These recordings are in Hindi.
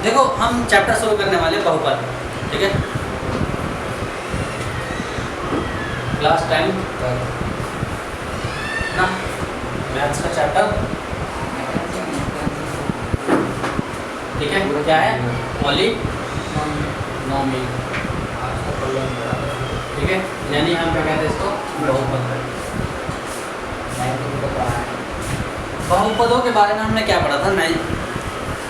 देखो हम चैप्टर शुरू करने वाले हैं बहुपद, ठीक है। क्लास 10 ना मैथ्स का चैप्टर, ठीक है। क्या है? पॉलीनोमियल, ठीक है। यानी हम क्या कहते हैं इसको? बहुपद। बहुपदों के बारे में हमने क्या पढ़ा था?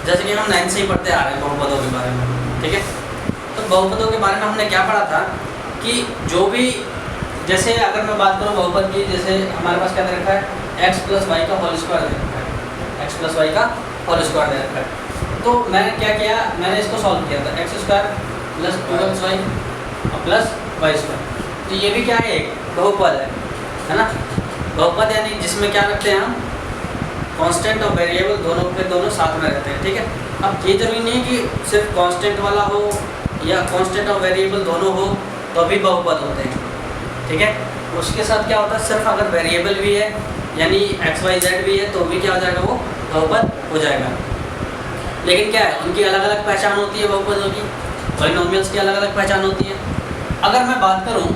जैसे कि हम 9 से ही पढ़ते आ रहे हैं बहुपदों के बारे में, ठीक है। तो बहुपदों के बारे में हमने क्या पढ़ा था कि जो भी, जैसे अगर मैं बात करूँ बहुपद की, जैसे हमारे पास क्या दे रखा है? x + y का होल स्क्वायर दे रखा है, x + y का होल स्क्वायर दे रखा है। तो मैंने क्या किया? मैंने इसको सॉल्व किया था, x² + 2xy + y²। तो ये भी क्या है? एक बहुपद है ना। बहुपद यानी जिसमें क्या रखते हैं हम? कांस्टेंट और वेरिएबल दोनों के दोनों साथ में रहते हैं, ठीक है। अब ये जरूरी नहीं कि सिर्फ कांस्टेंट वाला हो या कांस्टेंट और वेरिएबल दोनों हो तो भी बहुपद होते हैं, ठीक है। उसके साथ क्या होता है? सिर्फ अगर वेरिएबल भी है यानी x y z भी है तो भी क्या हो जाएगा? वो बहुपद हो जाएगा। लेकिन क्या है? उनकी अलग अलग पहचान होती है बहुपदों की, पॉलिनोमियल्स की अलग अलग पहचान होती है। अगर मैं बात करूँ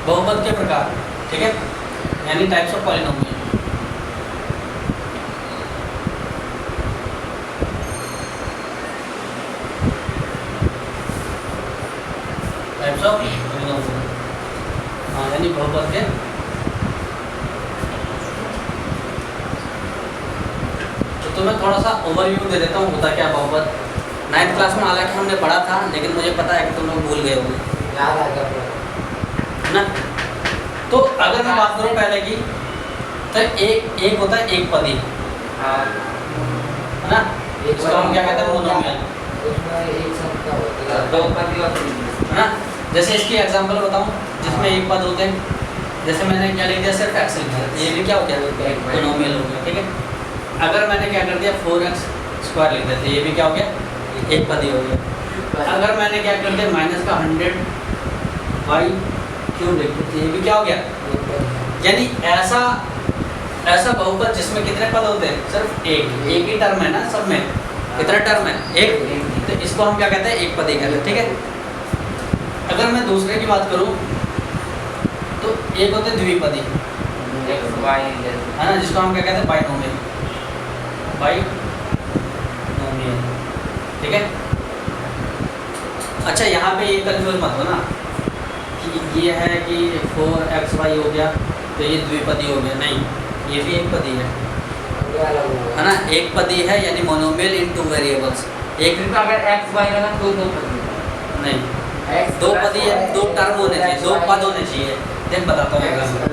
बहुपद के प्रकार, ठीक है, यानी types of polynomial, types of polynomial, हाँ, यानी बहुपद के। तो तुम्हें थोड़ा सा ओवरव्यू दे देता हूँ होता क्या बहुपद। 9th क्लास में हालांकि हमने पढ़ा था, लेकिन मुझे पता है कि तुम लोग भूल गए होंगे, याद आ गया ना। तो अगर मैं बात करूँ पहले की, तो एक होता है एक पदी, है ना। इसको हम क्या कहते हैं? मोनोमियल, उसमें एक शब्द का होता है दो पदी होती है ना। जैसे इसकी एग्जांपल बताऊं जिसमें एक पद होते हैं, जैसे मैंने क्या लिख दिया? सिर्फ x लिख दिया, ये भी क्या हो गया? मोनोमियल हो गया, ठीक है। अगर मैंने क्या कर दिया? 4x² लिख दिया, ये भी क्या हो गया? एक पदी हो गया। अगर मैंने क्या कर दिया? -100y³ लिख दिया, ये भी क्या हो गया? यानी ऐसा बहुपद जिसमें कितने पद होते हैं? सिर्फ एक ही टर्म है ना सब में। कितने टर्म है? एक। तो इसको हम क्या कहते हैं? एक पदी कहते हैं, ठीक है। अगर मैं दूसरे की बात करूं तो एक होते हैं द्विपदी, x y है ना, जिसको हम क्या कहते हैं? बाइनोमियल, ठीक है। अच्छा, यहाँ पे ये कंफ्यूज मत हो ना कि ये है कि 4xy हो गया तो ये द्विपदी हो गया, नहीं, ये भी एक पदी है ना। एक पदी है यानी मोनोमियल इन 2 वेरिएबल्स। एक अगर x y लगा तो दो पद नहीं, दो पदी है, 2 टर्म होने चाहिए, 2 पद होने चाहिए। देख बताता हूँ एग्जाम्पल।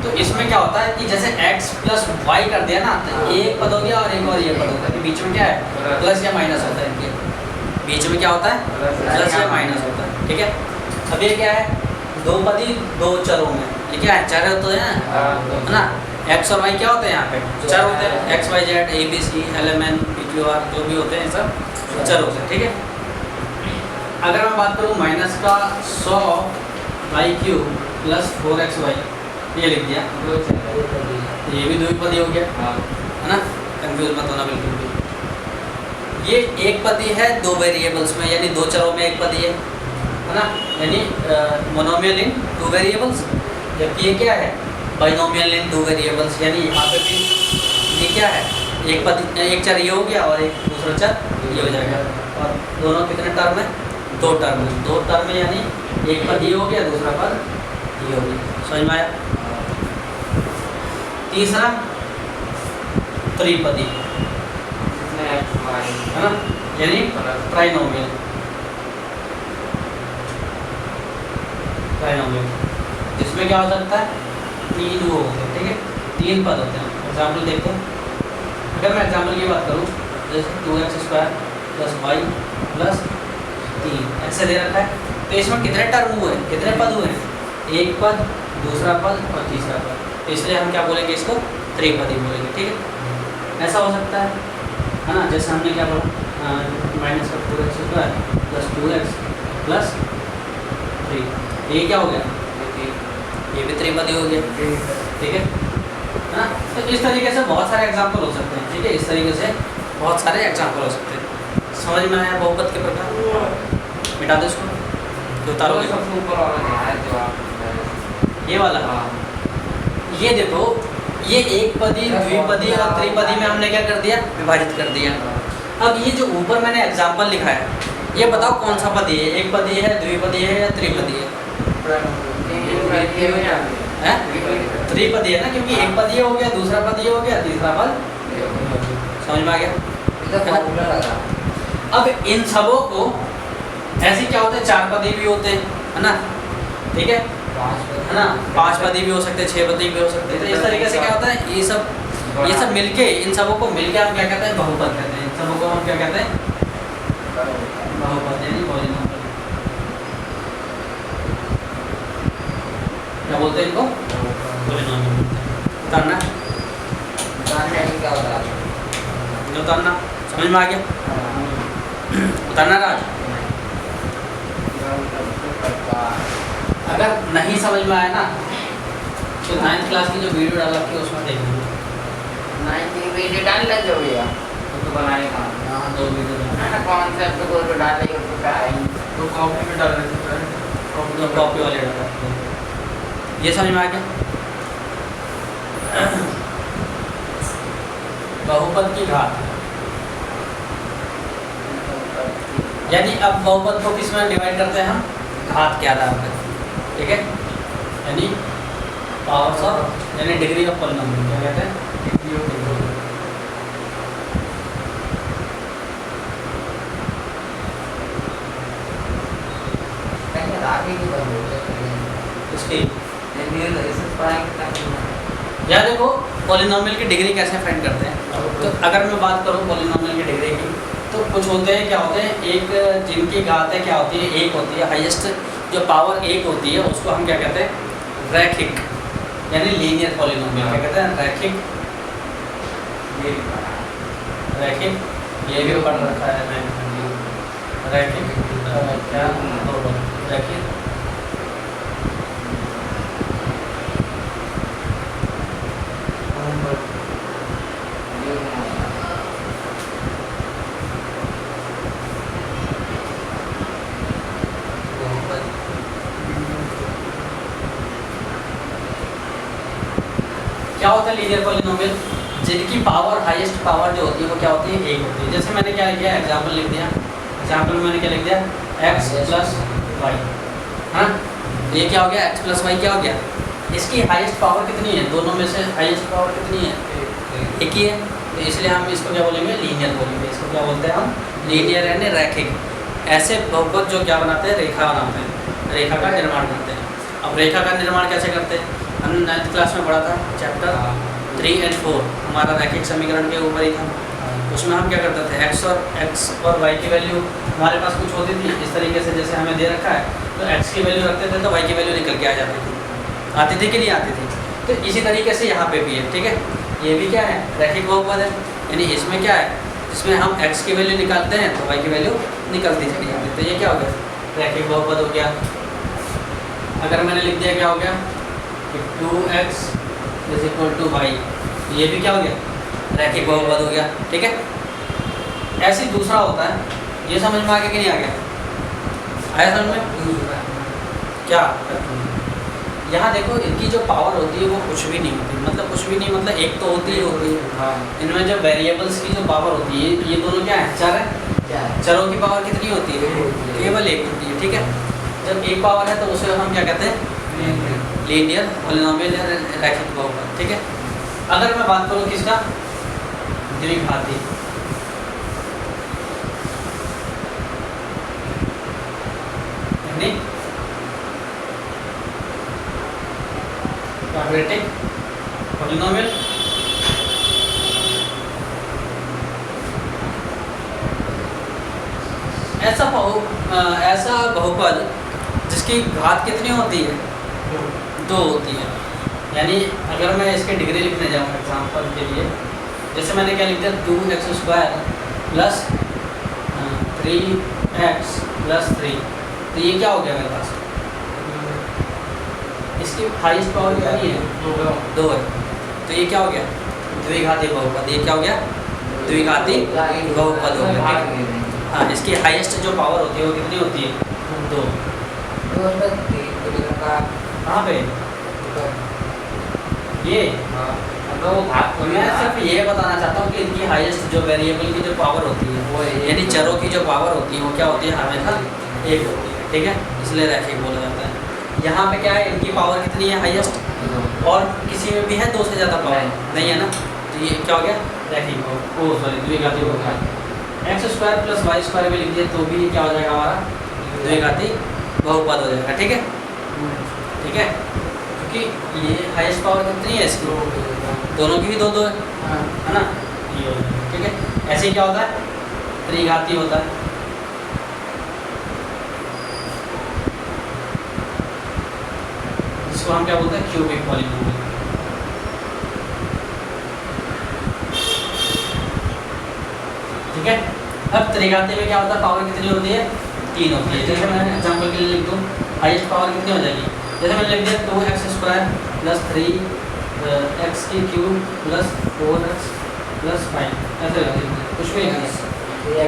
तो इसमें क्या होता है कि जैसे x + y कर दिया ना, तो एक पद हो गया और एक और ये पद होता है। बीच में क्या है? प्लस या माइनस होता है इनके बीच में। क्या होता है? प्लस या माइनस होता है, ठीक है। अब ये क्या है? दो पदी 2 चरों में, ये क्या है? चर होते हैं ना। x और y क्या होते हैं? यहाँ पे चर होते हैं। x y z a b c l m n p q r जो भी होते हैं सब चर होते हैं, ठीक है। अगर मैं बात करूँ -100y³ + 4xy, ये लिख दिया, ये भी द्विपदी हो गया, है ना। कंफ्यूज मत होना बिल्कुल भी। ये एक पदी है 2 वेरिएबल्स में, यानी 2 चरों में एक पदी है ना, यानी मोनोमियल इन 2 वेरिएबल्स। जबकि ये क्या है? बाइनोमियल इन 2 वेरिएबल्स, यानी यहाँ पे भी ये क्या है? एक चर ये हो गया और एक दूसरा चर ये हो जाएगा। और दोनों कितने टर्म है? 2 टर्म है। 2 टर्म है यानी एक पद ये हो गया, दूसरा पद ये हो गया। समझ में आया? तीसरा त्रिपदी, है ना, यानी ट्राइनोमियल। जिसमें क्या हो सकता है? 3 वो होते हैं, ठीक है, 3 पद होते हैं। एग्जाम्पल देखते हैं। अगर मैं एग्जाम्पल की बात करूँ, जैसे 2x² + y + 3 ऐसे दे रखा है, तो इसमें कितने टर्म हुए? कितने पद हुए? एक पद, दूसरा पद और तीसरा पद। तो इसलिए हम क्या बोलेंगे? इसको त्रिपदी बोलेंगे, ठीक है। ऐसा हो सकता है ना। जैसे हमने क्या पढ़ा? -4x² + 2x + 3, ये क्या हो गया? ये भी त्रिपदी हो गया, ठीक है ना। तो इस तरीके से बहुत सारे एग्जाम्पल हो सकते हैं। ठीक है, इस तरीके से बहुत सारे एग्जाम्पल हो सकते हैं। समझ में आया बहुपद के प्रकार? मिटा दो इसको, जो तो उतारोगे सबसे ऊपर वाला नहीं है जो आप ये वाला। हाँ ये देखो, ये एक पदी, द्विपदी और त्रिपदी में हमने क्या कर दिया, विभाजित कर दिया। अब ये जो ऊपर मैंने एग्जाम्पल लिखा है, ये बताओ कौन सा पदी है, एक पदी है, द्विपदी है या त्रिपदी है? हैं? त्रिपदी है ना, क्योंकि एक पदी हो गया, दूसरा पदी हो गया, तीसरा पद। समझ में आ गया? अब इन सबों को ऐसे क्या होते हैं, चार पदी भी होते हैं, है ना, ठीक है ना, पांच पदी भी हो सकते हैं, छह पदी भी हो सकते हैं। तो इस तरीके से क्या होता है, ये सब मिलके, इन सबों को मिलके हम क्या कहते हैं, बहुपद कहते हैं। इन सबों को हम क्या कहते हैं, बहुपद यानी पॉलिनॉमियल। क्या बोलते हैं इनको, पॉलिनॉमियल। उतारना उतारना, समझ में आ गया? उतारना राज। अगर नहीं समझ में आया ना तो 9th क्लास की जो वीडियो डाल रखी है उसमें देख लीजिए। तो बनाने का हाँ, 2 वीडियो कॉन्सेप्ट को तो डाले तो क्या है तो कॉपी में डाल देते हैं। जो कॉपी वाले डाल रखे हैं। ये समझ में आ गया? बहुपद की घात, यानी अब बहुपद को किस में डिवाइड करते हैं हम, घात के आधार पर, ठीक है, यानी पावर्स ऑफ, यानी डिग्री ऑफ पॉलिनॉमियल क्या कहते हैं, आगे की बात बोलते इसकी। हैं या देखो पॉलिनॉमियल की डिग्री कैसे फाइंड करते हैं। तो अगर मैं बात करूँ पॉलिनॉमियल की डिग्री की, तो कुछ होते हैं, क्या होते हैं, एक जिनकी घातें क्या होती है, एक होती है, हाईएस्ट जो पावर एक होती है उसको हम क्या कहते हैं, रैखिक, यानी लीनियर पॉलिनॉमियल क्या कहते हैं, रैखिक। ये भी पढ़ रखा है मैंने, रैखिक क्या, रैखिक क्या होता है, लीनियर पॉलिनॉमियल जिनकी पावर, हाईएस्ट पावर जो होती है वो क्या होती है, एक होती है। जैसे मैंने क्या किया, एग्जाम्पल लिख दिया, एग्जाम्पल में मैंने क्या लिख दिया, x प्लस वाई, हाँ, तो ये क्या हो गया, x प्लस वाई क्या हो गया, इसकी हाईएस्ट पावर कितनी है, दोनों में से हाईएस्ट पावर कितनी है, एक ही है, तो इसलिए हम इसको क्या बोलेंगे, लीनियर बोलेंगे। इसको क्या बोलते हैं हम, लीनियर यानी रैखिक। ऐसे बहुपद जो क्या बनाते हैं, रेखा बनाते हैं, रेखा का निर्माण करते हैं। अब रेखा का निर्माण कैसे करते हैं, हमने 9th क्लास में पढ़ा था, चैप्टर 3 और 4 हमारा रैखिक समीकरण के ऊपर ही था। उसमें हम क्या करते थे, x और y की वैल्यू हमारे पास कुछ होती थी इस तरीके से, जैसे हमें दे रखा है, तो x की वैल्यू रखते थे तो y की वैल्यू निकल के आ जाती थी, आती थी कि नहीं आती थी। तो इसी तरीके से यहाँ पे भी है, ठीक है, ये भी क्या है, रैखिक बहुपद है, यानी इसमें क्या है, इसमें हम x की वैल्यू निकालते हैं तो y की वैल्यू निकलती चली जाती है। तो ये क्या हो गया, रैखिक बहुपद हो गया। अगर मैंने लिख दिया क्या हो गया, 2x = y, ये भी क्या हो गया, रैखिक बहुपद हो गया, ठीक है। ऐसे दूसरा होता है, ये समझ में आ गया कि नहीं आ गया, आया समझ में? क्या यहाँ देखो, इनकी जो पावर होती है वो कुछ भी नहीं होती, मतलब कुछ भी नहीं, मतलब एक तो होती ही होती है। इनमें जो वेरिएबल्स की जो पावर होती है, ये दोनों क्या है, चर है, चरों की पावर कितनी होती है, केवल एक होती है, ठीक है। जब एक पावर है तो उसे हम क्या कहते हैं, लीनियर पॉलिनॉमियल या रैखिक बहुपद, ठीक है। अगर मैं बात करूँ किसका, द्विघाती, यानी क्वाड्रेटिक पॉलिनॉमियल, ऐसा बहुपद जिसकी घात कितनी होती है, 2 होती है। यानी अगर मैं इसके डिग्री लिखने जाऊँ एग्जाम्पल के लिए, जैसे मैंने क्या लिख दिया, 2x² + 3x + 3, तो ये क्या हो गया मेरे पास, इसकी हाईएस्ट पावर कितनी है, 2 है, तो ये क्या हो गया, द्विघाती बहुपद। ये क्या हो गया, द्विघाती बहुपद हो गया। भाग दे देंगे। हाँ, इसकी हाईएस्ट जो पावर होती है वो कितनी होती है? 2। तो उसमें 3 तो लिखा था कहाँ पे? ये हाँ, तो वो भाग तो थोड़ी मैं ना। सिर्फ ये बताना चाहता हूँ कि इनकी हाईएस्ट जो वेरिएबल की जो पावर होती है वो एक यानी चरों की जो पावर होती है वो क्या होती है? हमेशा 1 होती है, ठीक है, इसलिए रैखिक बोला जाता है। यहाँ पे क्या है, इनकी पावर कितनी है हाईएस्ट, और किसी में भी है 2 से ज़्यादा पावर नहीं है ना, तो ये क्या हो गया? रैखिक हो, ओ सॉरी द्विघाती हो गया। x² + y² भी लिख दिए तो भी क्या हो जाएगा हमारा? द्विघाती बहुपद हो जाएगा, ठीक है, ठीक है, क्योंकि ये हाईएस्ट पावर कितनी है इसकी? दोनों की भी 2 है, है ना, ये हो जाएगा, ठीक है। ऐसे ही क्या होता है? त्रिघाती होता है। इसको हम क्या बोलते हैं? Cubic polynomial. ठीक है, अब त्रिघाती में क्या होता है? पावर कितनी होती है? 3 होती है। जैसे मैं एग्जांपल के लिए लिख दूँ, हाईएस्ट पावर कितनी हो जाएगी? जैसे मैंने लिख दिया 2x² + 3x³ + 4x + 5, ऐसे लिख दिया, कुछ भी लिख दिया।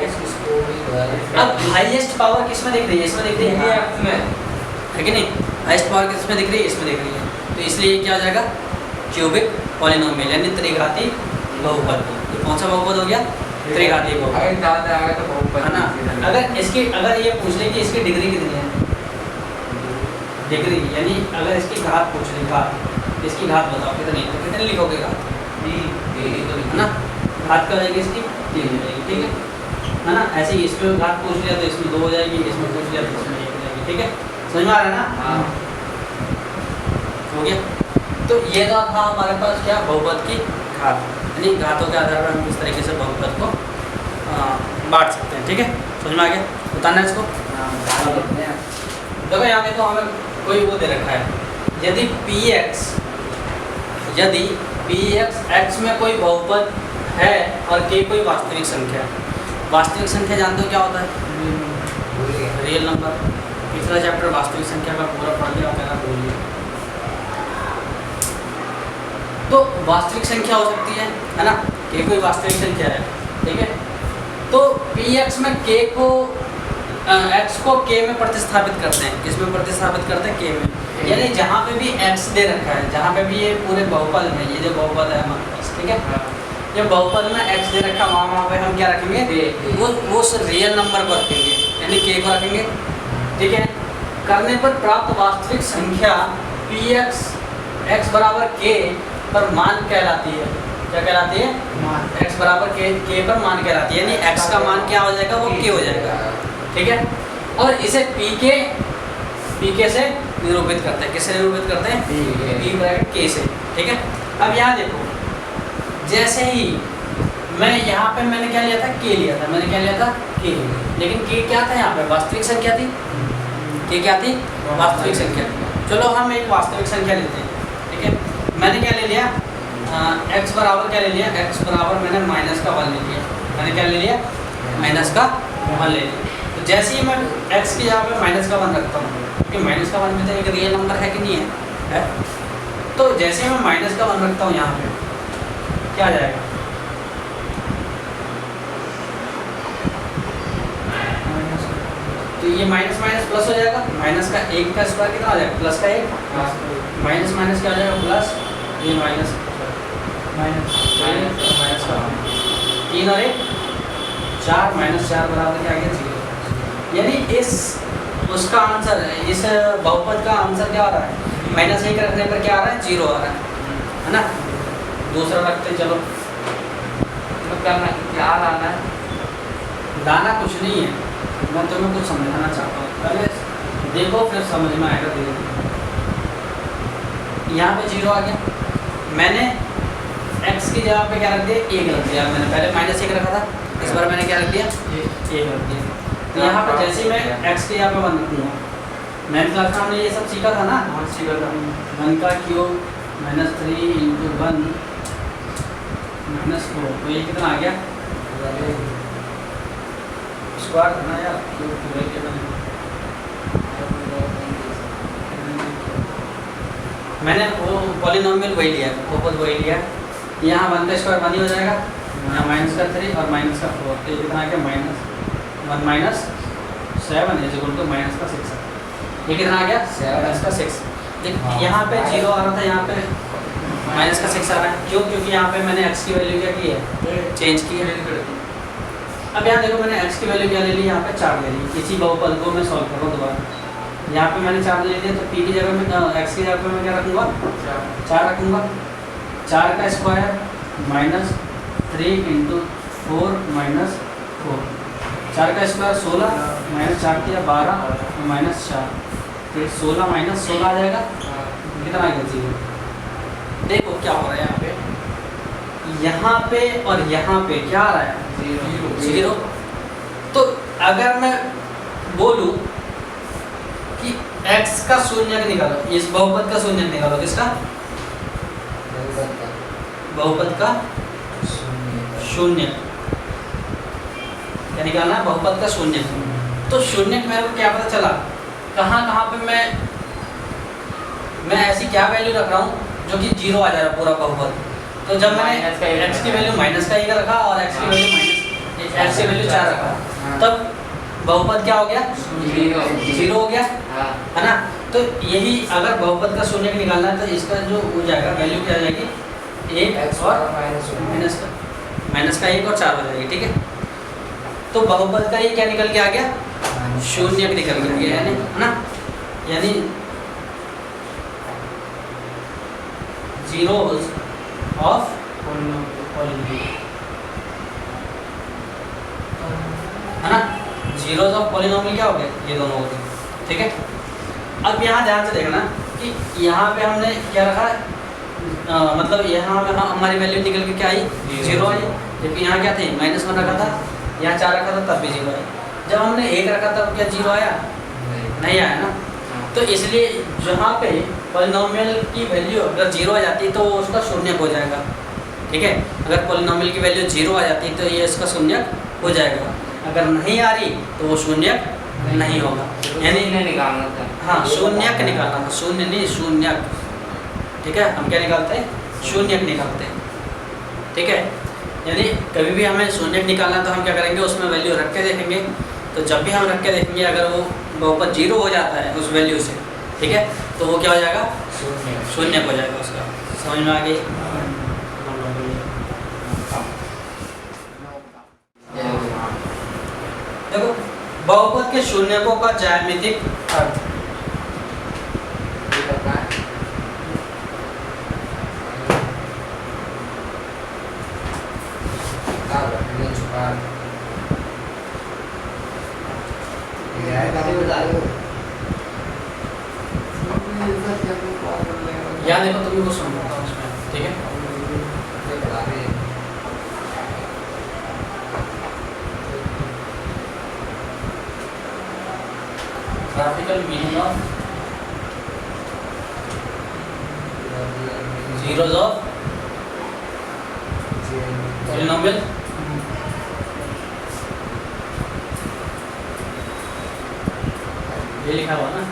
अब हाईएस्ट पावर किस में दिख रही है? इसमें दिख रही है, है कि नहीं? हाईएस्ट पावर किस में दिख रही है? इसमें दिख रही है, तो इसलिए क्या हो जाएगा? क्यूबिक पॉलीनोमियल यानी त्रिघाती बहुपद। ये कौन सा बहुपद हो गया? त्रिघाती बहुपद, अगर ज़्यादा आएगा तो बहुत है ना। अगर ये पूछ ले कि इसकी डिग्री कितनी है, डिग्री यानी अगर इसकी घात पूछ ले, घात, इसकी घात बताओ कितनी है, तो कितनी लिखोगे घात? 3, है ना। घात क्या हो जाएगी इसकी? 3 हो जाएगी, ठीक है ना। ऐसे ही इसमें घात पूछ लिया तो इसमें 2 हो जाएगी, इसमें पूछ लिया तो इसमें 1 हो जाएगी, ठीक है, समझ में आ रहा है ना? हाँ। हो गया। तो ये तो था हमारे पास क्या? बहुपद की घात, यानी घातों के आधार पर हम किस तरीके से बहुपद को बांट सकते हैं, ठीक है, समझ में आ गया? बताना है इसको। देखो यहाँ देखो हमें कोई वो दे रखा है, यदि px x में कोई बहुपद है और k कोई वास्तविक संख्या है। वास्तविक संख्या जानते हो क्या होता है? Real number. पिछला चैप्टर वास्तविक संख्या का पूरा पढ़ लिया, पहला बोल लिया। तो वास्तविक संख्या हो सकती है ना, k कोई वास्तविक संख्या है, ठीक है। तो px में k को x को k में प्रतिस्थापित करते हैं। किस में प्रतिस्थापित करते हैं? k में। यानी जहाँ पे भी x दे रखा है, जहाँ पे भी ये पूरे बहुपद में, ये जो बहुपद है हमारे पास, ठीक है, ये बहुपद में x दे रखा, वहाँ पे हम क्या रखेंगे? वो उस रियल नंबर को रखेंगे, यानी k को रखेंगे, ठीक है। करने पर प्राप्त वास्तविक संख्या px x = k पर मान कहलाती है। क्या कहलाती है? मान। x = k पर मान कहलाती है, यानी x का मान क्या हो जाएगा? वो k हो जाएगा, ठीक है। और इसे pk से निरूपित करते हैं। किससे निरूपित करते हैं? p/k से, ठीक है। अब यहाँ देखो, जैसे ही मैंने क्या लिया था? k लिया था, मैंने क्या लिया था? k, लेकिन k क्या था यहाँ पे? वास्तविक संख्या थी। k क्या थी? वास्तविक संख्या। चलो हम एक वास्तविक संख्या लेते हैं, ठीक है। मैंने क्या ले लिया? x बराबर क्या ले लिया? x बराबर मैंने -1 ले लिया। मैंने क्या ले लिया? -1 ले लिया। तो जैसे ही मैं x की जगह पे -1 रखता हूँ, क्योंकि -1 में तो एक रियल नंबर है कि नहीं है? तो जैसे ही मैं -1 रखता हूँ यहाँ पे, क्या आ जाएगा? तो ये माइनस प्लस हो जाएगा। माइनस का 1 का स्क्वायर कितना हो जाएगा? प्लस का 1 माइनस माइनस क्या हो जाएगा? प्लस। ये माइनस का 3 और 1 4 -4 बराबर क्या आ गया? 0। यानी इस उसका आंसर, इस बहुपद का आंसर क्या आ रहा है? -1 रखने पर क्या आ रहा है? 0 आ रहा है ना। दूसरा रखते हैं, चलो। तो क्या लाना है? लाना कुछ नहीं है, मैं तुम्हें कुछ समझाना चाहता हूँ, पहले देखो फिर समझ में आएगा धीरे धीरे। यहाँ पे 0 आ गया, मैंने x की जगह पे क्या रख दिया? 1 रख दिया। मैंने पहले -1 रखा था, इस बार मैंने क्या रख दिया? 1 रख दिया। तो यहाँ पे जैसे ही मैं x की जगह पे 1 रखूँगा, मैंने क्लास में हमने ये सब सीखा था ना, 1 का क्यूब -3 × 1 -4, तो ये कितना आ गया? स्क्वायर था ना यार, क्यूब पूरे के बने। मैंने वो पॉलिनोमियल वही लिया, बहुपद वही लिया। यहाँ 1 का स्क्वायर 1 ही हो जाएगा, यहाँ माइनस का 3 और माइनस का 4, तो ये कितना आ गया -1 minus 7 is equal to minus का 6। ये कितना आ गया माइनस का 6। देख यहाँ पे 0 आ रहा था, यहाँ पे माइनस का 6 आ रहा है। क्यों? क्योंकि यहाँ पे मैंने x की वैल्यू क्या की है, चेंज की है। अब यहाँ देखो मैंने x की वैल्यू क्या ले ली, यहाँ पे 4 ले ली। इसी बहुपद को मैं सॉल्व कर रहा हूँ दोबारा। यहाँ पे मैंने 4 ले लिया, तो p की जगह में x की जगह पे मैं क्या रखूँगा, 4 रखूँगा। 4 का स्क्वायर -3 × 4 - 4, 4 का स्क्वायर 16 -4 किया 12 और -4, फिर 16 - 16 आ जाएगा, कितना आ गया 0। देखो क्या हो रहा है यहाँ पे और यहाँ पे क्या आ रहा है 0। तो अगर मैं बोलूँ कि x का शून्यक निकालो, इस बहुपद का शून्यक निकालो, किसका, बहुपद का शून्यक, क्या निकालना है, बहुपद का शून्यक। तो शून्यक मेरे को क्या पता चला, कहाँ पे मैं ऐसी क्या वैल्यू रख रहा हूँ जो कि 0 आ जा रहा है पूरा बहुपद। तो जब मैंने x की वैल्यू माइनस का 1 रखा और x की वैल्यू 4 रखा, तब बहुपद क्या हो गया, 0 हो गया, है ना। तो यही अगर बहुपद का शून्यक निकालना है तो इसका जो हो जाएगा वैल्यू क्या आ जाएगी, 1 और माइनस का 1 और 4 हो जाएगी, ठीक है। तो बहुपद का ये क्या निकल के आ गया, शून्यक निकल के आ गया, यानी है ना, यानी zeros of polynomial, है ना। zeros of polynomial क्या हो गया, ये दोनों हो गए, ठीक है। अब यहाँ ध्यान से देखना कि यहाँ पे हमने क्या रखा, मतलब यहाँ पे हमारी वैल्यू निकल के क्या आई, 0 आई। जबकि यहाँ क्या थी, -1 रखा था, यहाँ 4 रखा था, तब भी 0 आया। जब हमने 1 रखा तब क्या 0 आया, नहीं आया ना। तो इसलिए जहाँ पे पॉलिनोमियल की वैल्यू अगर 0 आ जाती है तो उसका शून्यक हो जाएगा, ठीक है। अगर पॉलिनोमियल की वैल्यू 0 आ जाती है तो ये इसका शून्यक हो जाएगा। अगर नहीं आ रही तो वो शून्यक नहीं होगा, यानी निकालना था। हाँ, शून्यक निकालना था, शून्य नहीं शून्यक, ठीक है। हम क्या निकालते हैं, शून्यक निकालते हैं, ठीक है। यानी कभी भी हमें शून्यक निकालना तो हम क्या करेंगे, उसमें वैल्यू रख के देखेंगे। तो जब भी हम रख के देखेंगे अगर वो बहुपद 0 हो जाता है उस वैल्यू से, ठीक है, तो वो क्या हो जाएगा, शून्यक हो जाएगा उसका। समझ में आ गई। देखो बहुपद के शून्यकों का ज्यामितिक अर्थ, या देखो तुम्हें कुछ समझाता हूँ उसमें, ठीक है। Graphical meaning of zeros of polynomial, ये लिखा हुआ ना।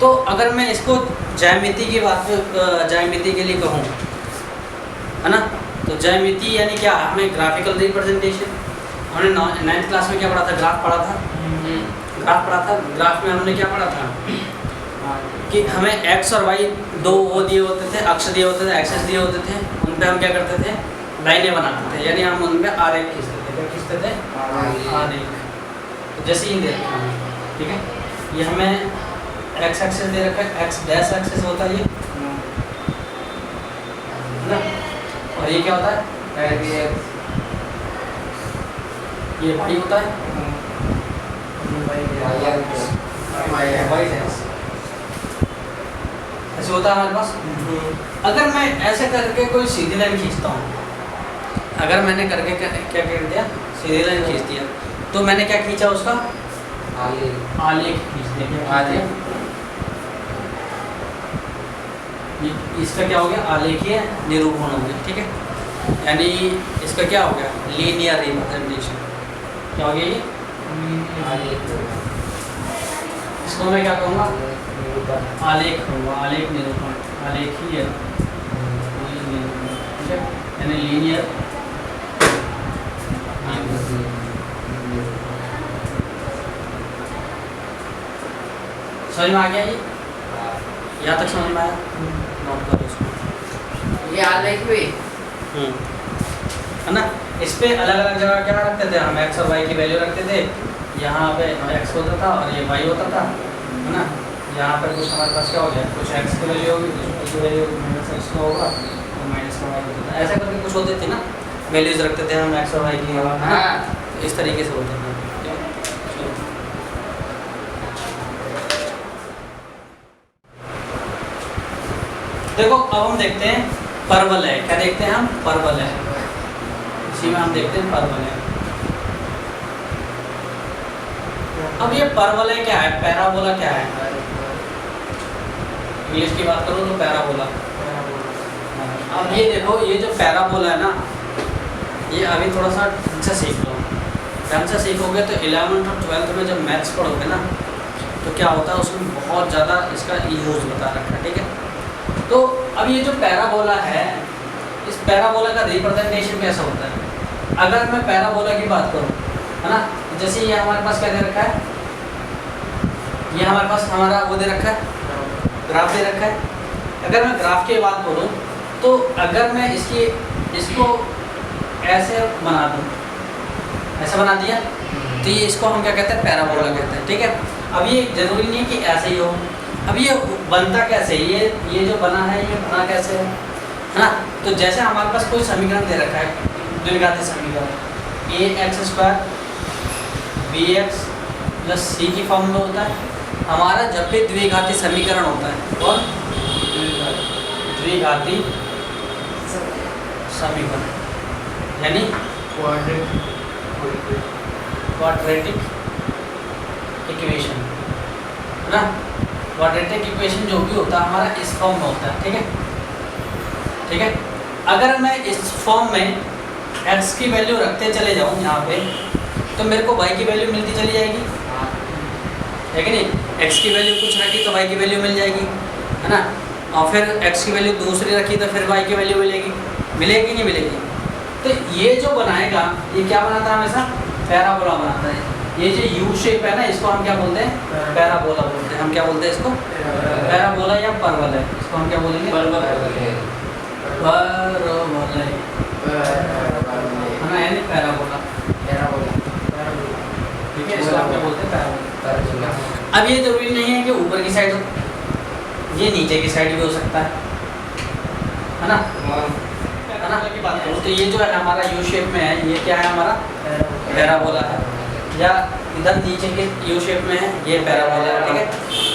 तो अगर मैं इसको ज्यामिति की बात ज्यामिति के लिए कहूँ, है ना, तो ज्यामिति यानी क्या, हमें ग्राफिकल रिप्रेजेंटेशन, हमने 9th क्लास में क्या पढ़ा था, ग्राफ पढ़ा था, ग्राफ पढ़ा था। ग्राफ में हमने क्या पढ़ा था कि हमें x और y दो वो दिए होते थे, अक्ष दिए होते थे, एक्सेस दिए होते थे, उन पे हम क्या करते थे, लाइनें बनाते थे, यानी हम उन पे आरेख खींचते थे। क्या खींचते थे, आरेख। तो जैसे ही दे रखा है, ठीक है, ये हमें x एक्सेस दे रखा है, x डैश एक्सेस होता है ये, है ना। और ये क्या होता है, ये y होता है, y डैश ऐसे होता है हमारे पास। अगर मैं ऐसे करके कोई सीधी लाइन खींचता हूँ, अगर मैंने करके क्या कर दिया, सीधी लाइन खींच दिया, तो मैंने क्या खींचा, उसका आलेख खींच दिया। आलेख, इसका क्या हो गया, आलेखीय निरूपण हो गया, ठीक है। यानी इसका क्या हो गया, लीनियर रिप्रेजेंटेशन। क्या हो गया ये, इसको मैं क्या कहूँगा, आलेख कहूँगा, आलेख निरूपण, आलेखीय निरूपण। यानी लीनियर समझ में आ गया ये? यहाँ तक समझ में आया? नोट करो इसको। ये याद रखी हुई है ना? इस पे अलग अलग जगह क्या रखते थे हम, एक्स और वाई की वैल्यू रखते थे। यहाँ पे एक्स होता था और ये वाई होता था, है ना? यहाँ पर कुछ हमारे पास क्या हो गया, कुछ एक्स की वैल्यू होगी, कुछ वाई की वैल्यू होगी, माइनस एक्स का होगा और माइनस का वाई होता था। ऐसा करके कुछ होते थे ना, वैल्यूज रखते थे हम एक्स और वाई की, है ना? हाँ तो इस तरीके से होता था। चलो। देखो अब हम देखते हैं परवल है, क्या देखते हैं हम? परवल है। इसी में हम देखते हैं परवल है। अब ये परवल है क्या है, पैराबोला क्या है? इंग्लिश की बात करो तो पैराबोला। अब ये देखो, ये जो पैराबोला है ना, ये अभी थोड़ा सा ढंग से सीख लो। ढंग से सीखोगे तो 11th और 12th में जब मैथ्स पढ़ोगे ना, तो क्या होता है उसमें बहुत ज़्यादा इसका यूज बता रखा है, ठीक है? तो अब ये जो पैराबोला है, इस पैराबोला का रिप्रेजेंटेशन कैसा होता है? अगर मैं पैराबोला की बात करूँ, है ना, जैसे ये हमारे पास क्या दे रखा है, ये हमारे पास हमारा वो दे रखा है, ग्राफ दे रखा है। अगर मैं ग्राफ की बात करूँ तो अगर मैं इसको ऐसे बना दूँ, ऐसा बना दिया, तो ये इसको हम क्या कहते हैं, पैराबोला कहते हैं, ठीक है? अब ये जरूरी नहीं कि ऐसे ही हो। अब ये बनता कैसे, ये जो बना है ये बना कैसे है ना? तो जैसे हमारे पास कोई समीकरण दे रखा है, द्विघाती समीकरण, ax² bx + c की फॉर्म में होता है हमारा जब भी द्विघाती समीकरण होता है। और द्विघाती समीकरण यानी क्वाड्रेटिक इक्वेशन, है ना? क्वाड्रेटिक इक्वेशन जो भी होता है हमारा इस फॉर्म में होता है, ठीक है? ठीक है? अगर मैं इस फॉर्म में x की वैल्यू रखते चले जाऊँ यहाँ पे, तो मेरे को y की वैल्यू मिलती चली जाएगी, है कि नहीं? x की वैल्यू कुछ रखी तो y की वैल्यू मिल जाएगी, है ना? और फिर x की वैल्यू दूसरी रखी तो फिर y की वैल्यू मिलेगी, मिलेगी नहीं मिलेगी? तो ये जो बनाएगा, ये क्या बनाता है हमेशा? पैराबोला बनाता है। ये जो यू शेप है ना, इसको हम क्या बोलते हैं? पैराबोला बोलते हैं। हम क्या बोलते हैं इसको? पैराबोला या परवल है, इसको हम क्या बोलेंगे? परवल है, यानी पैराबोला, ठीक है? इसको हम क्या बोलते हैं? पैराबोला। अब ये जरूरी नहीं है कि ऊपर की साइड हो, ये नीचे की साइड भी हो सकता है ना? की बात करूँ तो ये जो है हमारा यू शेप में है, ये क्या है हमारा? पैराबोला है। या इधर नीचे के यू शेप में है, ये पैराबोला है, ठीक है?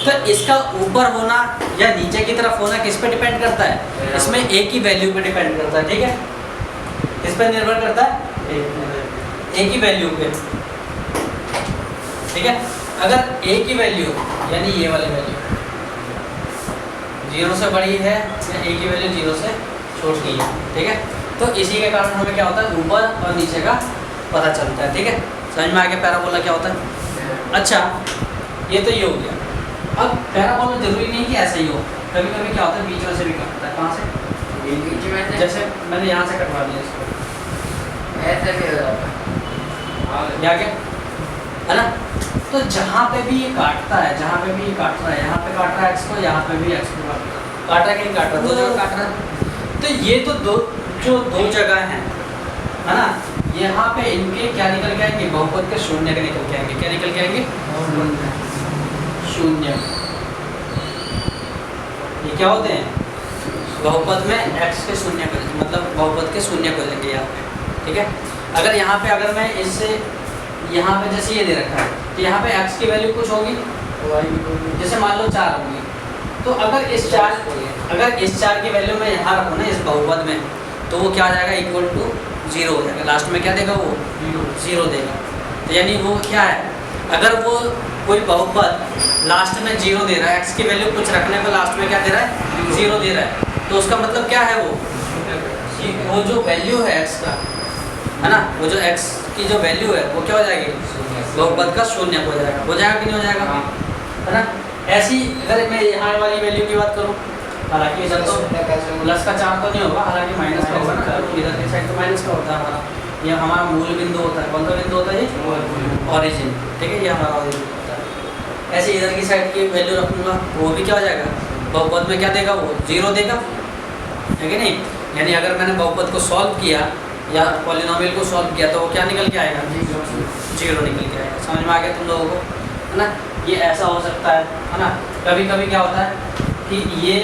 तो इसका ऊपर होना या नीचे की तरफ होना किस पे डिपेंड करता है? इसमें a की वैल्यू पे डिपेंड करता है, ठीक है? इस पर निर्भर करता है a की वैल्यू पे, ठीक है? अगर a की वैल्यू यानी ये वाली वैल्यू 0 से बड़ी है या a की वैल्यू 0 से छोटी है, ठीक है? तो इसी के कारण हमें क्या होता है, ऊपर और नीचे का पता चलता है, ठीक है? समझ में आ गया पैराबोला क्या होता है? अच्छा, ये तो ये हो गया। अब पैराबोला जरूरी नहीं कि ऐसा ही हो, कभी कभी क्या होता है बीच में से भी कटता है। कहाँ से? जैसे मैंने यहाँ से कटवा दिया इसको, ऐसे भी हो जाता क्या क्या, है ना? तो जहाँ पे भी ये काटता है, जहाँ पे भी ये काट रहा है, यहाँ पे काट रहा है x को, यहाँ पे भी x को काट रहा है कि नहीं काट रहा? दो जगह काट रहा है। तो ये तो दो जगह हैं, है ना? यहाँ पे इनके क्या निकल के आएंगे? बहुपद के शून्य के निकल के आएंगे। क्या निकल के आएंगे? शून्य। ये क्या होते हैं? बहुपद में x के शून्य को, मतलब बहुपद के शून्य को लेंगे यहाँ पे, ठीक है? अगर यहाँ पे अगर मैं इससे यहाँ पे जैसे ये दे रखा है, तो यहाँ पे x की वैल्यू कुछ होगी, जैसे मान लो 4 होगी। तो अगर इस 4 की वैल्यू मैं यहाँ रखूँ ना इस बहुपद में, तो वो क्या आ जाएगा? इक्वल टू 0 हो जाएगा। लास्ट में क्या देगा वो? 0 देगा। तो यानी वो क्या है, अगर वो कोई बहुपद लास्ट में 0 दे रहा है, x की वैल्यू कुछ रखने पर लास्ट में क्या दे रहा है? 0 दे रहा है, तो उसका मतलब क्या है? वो जो वैल्यू है x का, है ना, वो जो x की जो वैल्यू है वो क्या हो जाएगी? बहुपद का शून्य हो जाएगा। हो जाएगा कि नहीं हो जाएगा? है ना? ऐसी अगर मैं यहाँ वाली वैल्यू की बात करूँ, हालांकि इधर तो प्लस का 4 तो नहीं होगा, हालांकि माइनस का होगा ना, इधर की साइड तो माइनस का होता है हमारा, ये हमारा मूल बिंदु होता है। कौन सा बिंदु होता है ये? ऑरिजिन, ठीक है, ये हमारा ऑरिजिन होता है। ऐसे इधर की साइड की वैल्यू रखूँगा, वो भी क्या हो जाएगा, बहुपद में क्या देगा वो, 0 देगा, है कि नहीं। यानी अगर मैंने बहुपद को सॉल्व किया या पॉलिनोमियल को सॉल्व किया तो वो क्या निकल के आएगा, 0 निकल के आएगा। समझ में आ गया तुम लोगों को, है ना। ये ऐसा हो सकता है ना। कभी कभी क्या होता है कि ये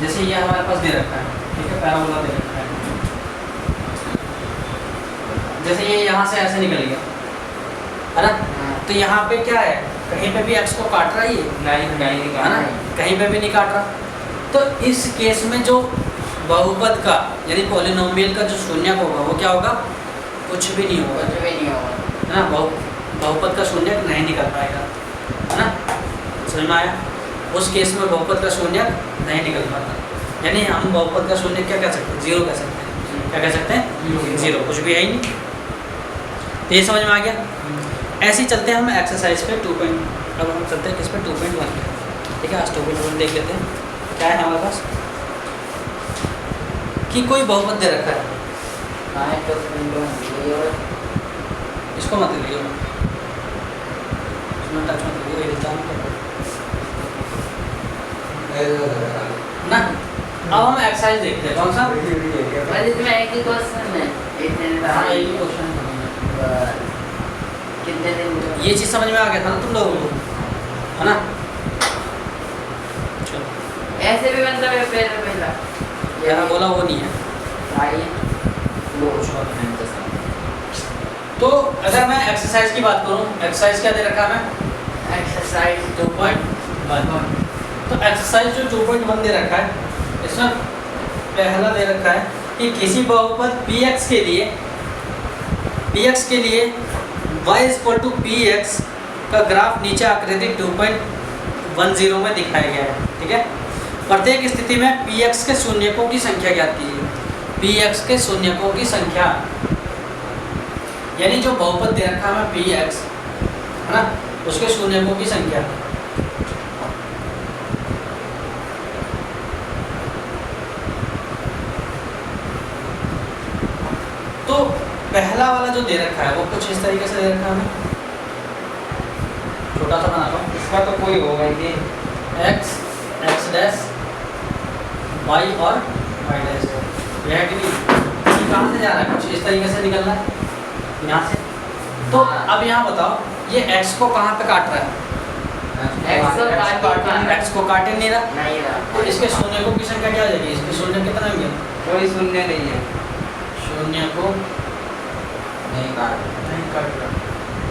जैसे ये हमारे पास दे रखा है, ठीक है, पैराबोला दे रखा है, जैसे ये यहाँ से ऐसे निकल गया, है ना। तो यहाँ पे क्या है, कहीं पे भी x को काट रहा है ये, नहीं है ना, कहीं पे भी नहीं काट रहा। तो इस केस में जो बहुपद का यानी पॉलिनोमियल का जो शून्यक होगा वो क्या होगा, कुछ भी नहीं होगा, कुछ भी नहीं होगा, है ना। बहुपद का शून्यक नहीं निकल पाएगा, है ना। समझ में आया। उस केस में बहुपद का शून्यक नहीं निकल पाता, यानी हम बहुपद का शून्यक क्या कह सकते हैं, 0 कह सकते हैं। क्या कह सकते हैं, 0, कुछ भी है ही नहीं। तो ये समझ में आ गया। ऐसे ही चलते हैं हम एक्सरसाइज पे 2. अब हम चलते हैं किस पे, 2.1 पे, ठीक है। आज 2.1 देख लेते हैं क्या है हमारे पास। कि कोई बहुपद दे रखा है, इसको मत लियो, इसमें टच मत लियो, हिलता ना। अब हम एक्सरसाइज देखते हैं, कौन सा, बस इसमें एक ही क्वेश्चन है, हाँ एक ही क्वेश्चन है। कितने दिन ये चीज़ समझ में आ गया था ना तुम लोगों को, है ना। चलो, ऐसे भी मतलब है पहला यहाँ बोला वो नहीं है। आइए तो अगर मैं एक्सरसाइज की बात करूँ, एक्सरसाइज क्या दे रखा है मैं, एक्सरसाइज 2.1। तो एक्सरसाइज जो 2.1 दे रखा है, इसमें पहला दे रखा है कि किसी बहुपद px के लिए y = px का ग्राफ नीचे आकृति 2.10 में दिखाया गया है, ठीक है। प्रत्येक स्थिति में px के शून्यकों की संख्या ज्ञात कीजिए। px के शून्यकों की संख्या, यानी जो बहुपद दे रखा है px, है ना, उसके शून्यकों की संख्या। तो पहला वाला जो दे रखा है वो कुछ इस तरीके से दे रखा है हमें, छोटा सा बना लो। इसका तो कोई होगा ही, x डैश y और y डैश, यह है कि नहीं। ये कहाँ से जा रहा है, कुछ इस तरीके से निकल रहा है यहाँ से। तो अब यहाँ बताओ ये x को कहाँ पे काट रहा है, x को काटे नहीं रहा, नहीं रहा, तो इसके शून्यकों की संख्या क्या हो जाएगी, इसके शून्य कितना होंगे, कोई शून्य नहीं है, शून्य को नहीं काट रहा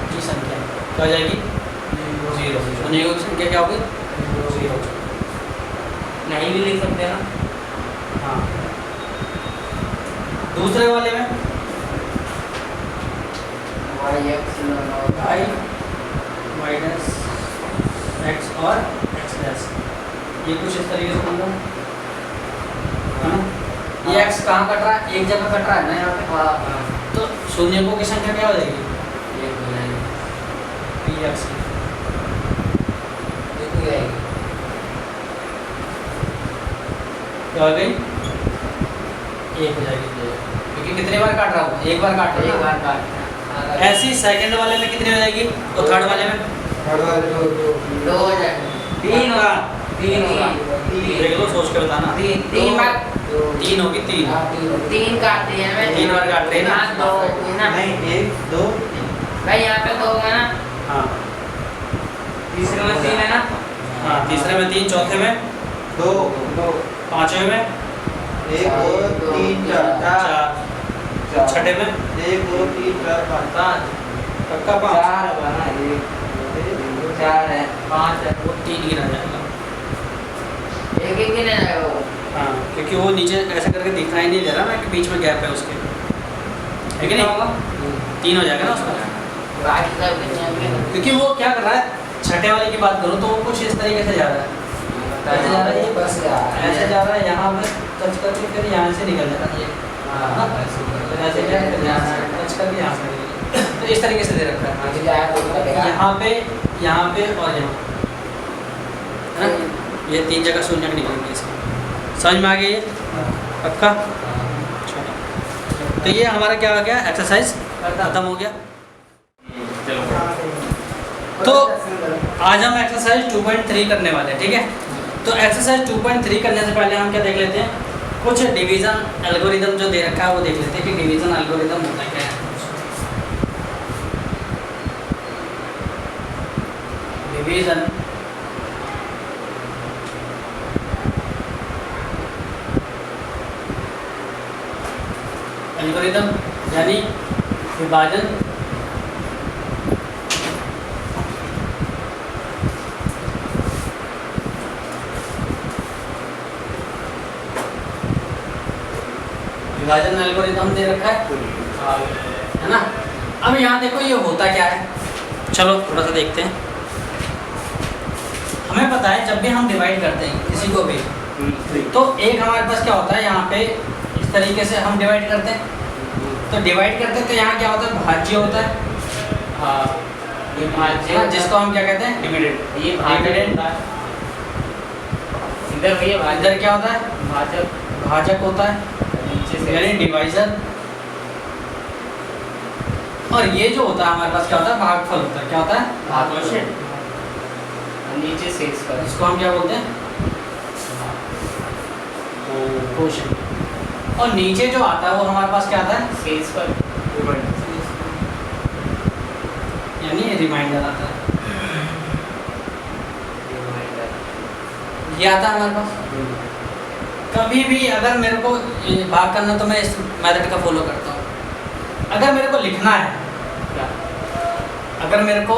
की संख्या क्या हो जाएगी, 0। शून्यकों की संख्या क्या होगी, 0। नहीं भी लिख सकते हैं ना। हाँ, दूसरे वाले में i y डैश x और x डैश, ये कुछ इस तरीके से बन रहा है ना। ये x कहाँ कट रहा है, एक जगह कट रहा है ना यहाँ पे, तो शून्यकों की संख्या क्या हो जाएगी, px क्या हो गई, 1 हो जाएगी, क्योंकि कितने बार काट रहा हूँ, एक बार काट रहा हूँ। एक बार काट, ऐसी सेकंड वाले में कितनी हो जाएगी, और थर्ड वाले में 2 हो जाएगा, 3 होगा, 3 होगा, देख लो सोच के बताना। 3 बार 3 होगी, 3 काट दिए मैं, 3 बार काट रहे हैं ना। 2 ना, नहीं 1 2 भाई यहाँ पे 2 है ना, हाँ तीसरे में 3 है ना, हाँ, तीसरे में 3, चौथे में 2 पांचवे में 1 2 3 4 4, छठे में 1 2 3 4 5 पक्का 5, 4 बना 4 है 5 है, वो 3 गिना जाएगा। एक एक गिने जाएगा वो, हाँ, क्योंकि वो नीचे ऐसे करके दिखाई नहीं दे रहा ना कि बीच में गैप है उसके, है कि नहीं, 3 हो जाएगा ना उसका। बाकी सब कितने हैं, क्योंकि वो क्या कर रहा है, छठे वाले की बात करूँ तो वो कुछ इस तरीके से जा रहा है, ऐसे जा रहा है, ये बस यार, ऐसे जा रहा है, यहाँ पे टच करके फिर यहाँ से निकल जा रहा है, ये ऐसे क्या है, यहाँ से टच करके यहाँ से निकल, तो इस तरीके से दे रखा है। आगे जाए तो कटेगा, यहाँ पे और यहाँ, है ना, ये 3 जगह शून्य निकलेंगे इसमें। समझ में आ गया ये पक्का? तो ये हमारा क्या हो गया, एक्सरसाइज खत्म हो गया। तो आज हम एक्सरसाइज 2.3 करने वाले हैं, ठीक है। तो एक्सरसाइज 2.3 करने से पहले हम क्या देख लेते हैं, कुछ डिवीज़न एल्गोरिदम जो दे रखा है वो देख लेते हैं कि डिवीज़न एल्गोरिदम होता क्या है। डिवीज़न एल्गोरिदम यानी विभाजन एल्गोरिदम दे रखा है ना। अब यहाँ देखो ये होता क्या है, चलो थोड़ा सा देखते हैं। हमें पता है जब भी हम डिवाइड करते हैं किसी को भी, तो एक हमारे पास क्या होता है, यहाँ पे इस तरीके से हम डिवाइड करते हैं। तो डिवाइड करते हैं तो यहाँ क्या होता है, भाज्य होता है। ये भाज्य, जिसको हम क्या कहते हैं, डिविडेंड। ये भाज्य इधर भैया भाज्य, इधर क्या होता है, भाजक, भाजक होता है नीचे से यानी डिवाइजर। और ये जो होता है हमारे पास क्या होता है, भागफल होता है। क्या होता है, भागफल, नीचे से इसका, इसको हम क्या बोलते हैं, क्वोशिएंट। और नीचे जो आता है वो हमारे पास क्या आता है, शेष पर यानी रिमाइंडर आता है। ये आता है हमारे पास। कभी भी अगर मेरे को भाग करना तो मैं इस मेथड का फॉलो करता हूँ। अगर मेरे को लिखना है, अगर मेरे को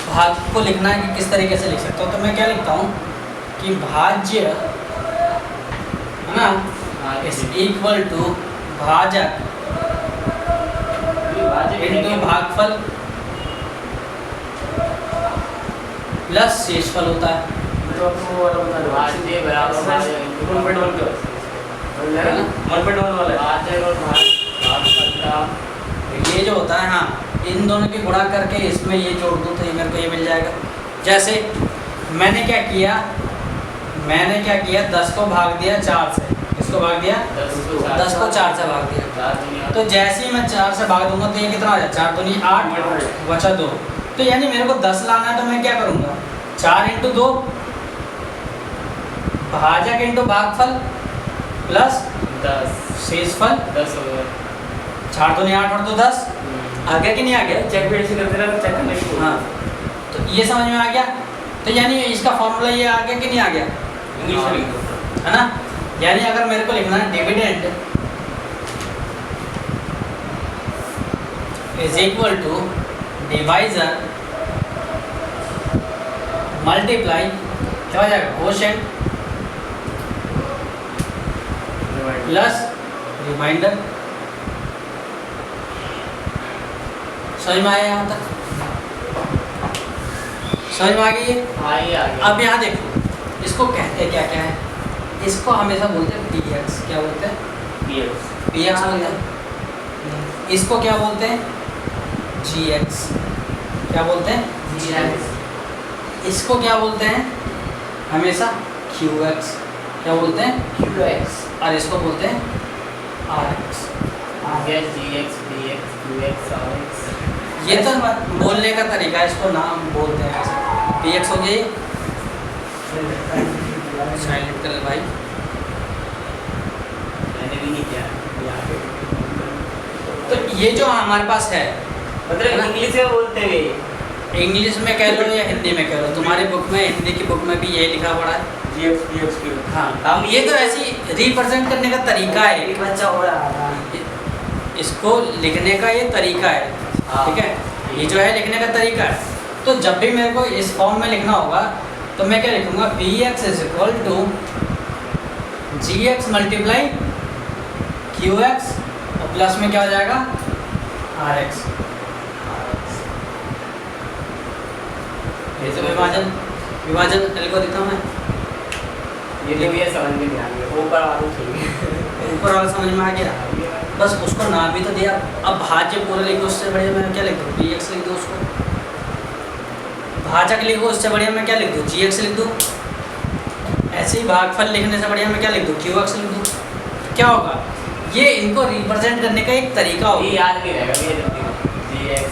भाग को लिखना है कि किस तरीके से लिख सकता हूँ, तो मैं क्या लिखता हूँ कि भाज्य है ना इज इक्वल टू भाजक इनटू भागफल प्लस शेषफल होता है। भाज्य बराबर भाजक 1.1 वाला है। भाजक और भागफल का ये जो होता है, हाँ, इन दोनों की गुणा करके इसमें ये जोड़ दूँ तो ये मेरे को ये मिल जाएगा। जैसे मैंने क्या किया, 10 को भाग दिया 4 से। किसको भाग दिया, 10 को 4 से भाग दिया। तो जैसे ही मैं 4 से भाग दूंगा तो ये कितना आ जाए, 4 तो नहीं 8 बचा 2। तो यानी मेरे को 10 लाना है तो मैं क्या करूँगा, 4 × 2 भाजक इंटू भागफल प्लस 10 शेषफल 10 हो गया। 4 तो नहीं 8 और 2 10 आ गया कि नहीं आ गया, चेक भी ऐसे करते रहो, चेक करने की। हाँ। तो ये समझ में आ गया। तो यानी इसका फॉर्मूला ये आ गया कि नहीं आ गया, इंग्लिश में लिख दो। है ना। यानी अगर मेरे को लिखना है dividend is equal to divisor multiply क्या हो जाएगा, क्वोशिएंट प्लस रिमाइंडर। समझ में आया यहाँ तक, समझ में आ गई है। आगे अब यहाँ देखो, इसको कहते हैं क्या क्या है, इसको हमेशा बोलते हैं px। क्या बोलते हैं, px बोलते हैं। इसको क्या बोलते हैं, gx। क्या बोलते हैं, इसको क्या बोलते हैं हमेशा, qx। क्या बोलते हैं, QX, और इसको बोलते हैं rx। GX, DX, QX, RX। ये तो बोलने का तरीका है, इसको नाम बोलते हैं ऐसे। px हो गई, साइलेंट कर भाई, मैंने भी नहीं किया यहाँ पे। तो ये जो हमारे पास है, मतलब इंग्लिश में बोलते हुए, इंग्लिश में कह लो या हिंदी में कह लो, तुम्हारी बुक में, हिंदी की बुक में भी ये लिखा पड़ा है। GX, PX, QX। हाँ, हम ये तो ऐसी रिप्रेजेंट करने का तरीका है, बच्चा हो रहा था। इसको लिखने का ये तरीका है, ठीक है। ये जो है लिखने का तरीका है। तो जब भी मेरे को इस फॉर्म में लिखना होगा तो मैं क्या लिखूंगा, px is equal to gx multiply qx और प्लस में क्या हो जाएगा, rx। ये तो विभाजन एल्गोरिथम है। ये तो भैया समझ में नहीं आ गया, ऊपर वाला ठीक है। ऊपर वाला समझ में आ गया, बस उसको नाम भी तो दिया। अब भाज्य पूरा लिखो, उससे बढ़िया मैं क्या लिख दूँ, px लिख दूँ। उसको भाजक लिखो, उससे बढ़िया मैं क्या लिख दूँ, gx लिख दूँ। ऐसे ही भागफल लिखने से बढ़िया मैं क्या लिख दूँ, क्यू एक्स लिख दूँ। क्या होगा, ये इनको रिप्रेजेंट करने का एक तरीका ये होगा। याद नहीं रहेगा ये GX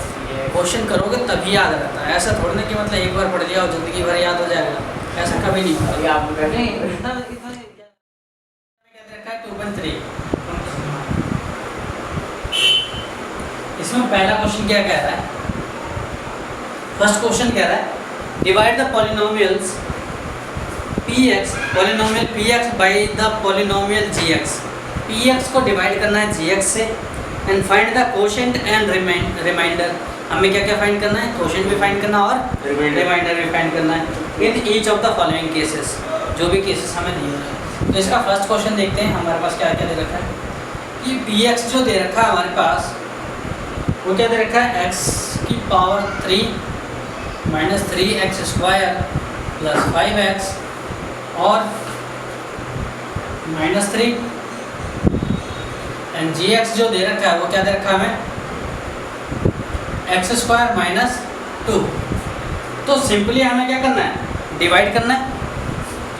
क्वेश्चन करोगे तभी याद रहता है, ऐसा थोड़ा ना कि मतलब एक बार पढ़ लिया और ज़िंदगी भर याद हो जाएगा, ऐसा कभी नहीं होता। अभी आप लोग नहीं नहीं इतना इतना क्या रखा है 2.3। इसमें पहला क्वेश्चन क्या कह रहा है, फर्स्ट क्वेश्चन कह रहा है divide the polynomials px polynomial px by the polynomial gx। px को डिवाइड करना है gx से and find the quotient and remainder. हमें क्या क्या फाइंड करना है, कोशेंट भी फाइंड करना और रिमाइंडर भी फाइंड करना है in each of the following cases, जो भी केसेस हमें दिए हैं। तो इसका फर्स्ट क्वेश्चन देखते हैं हमारे पास क्या क्या दे रखा है कि px जो दे रखा है हमारे पास वो क्या दे रखा है, x की power 3 minus 3x square plus 5x और -3 एंड gx जो दे रखा है वो क्या दे रखा है हमें, x स्क्वायर माइनस 2। तो सिंपली हमें क्या करना है, डिवाइड करना है।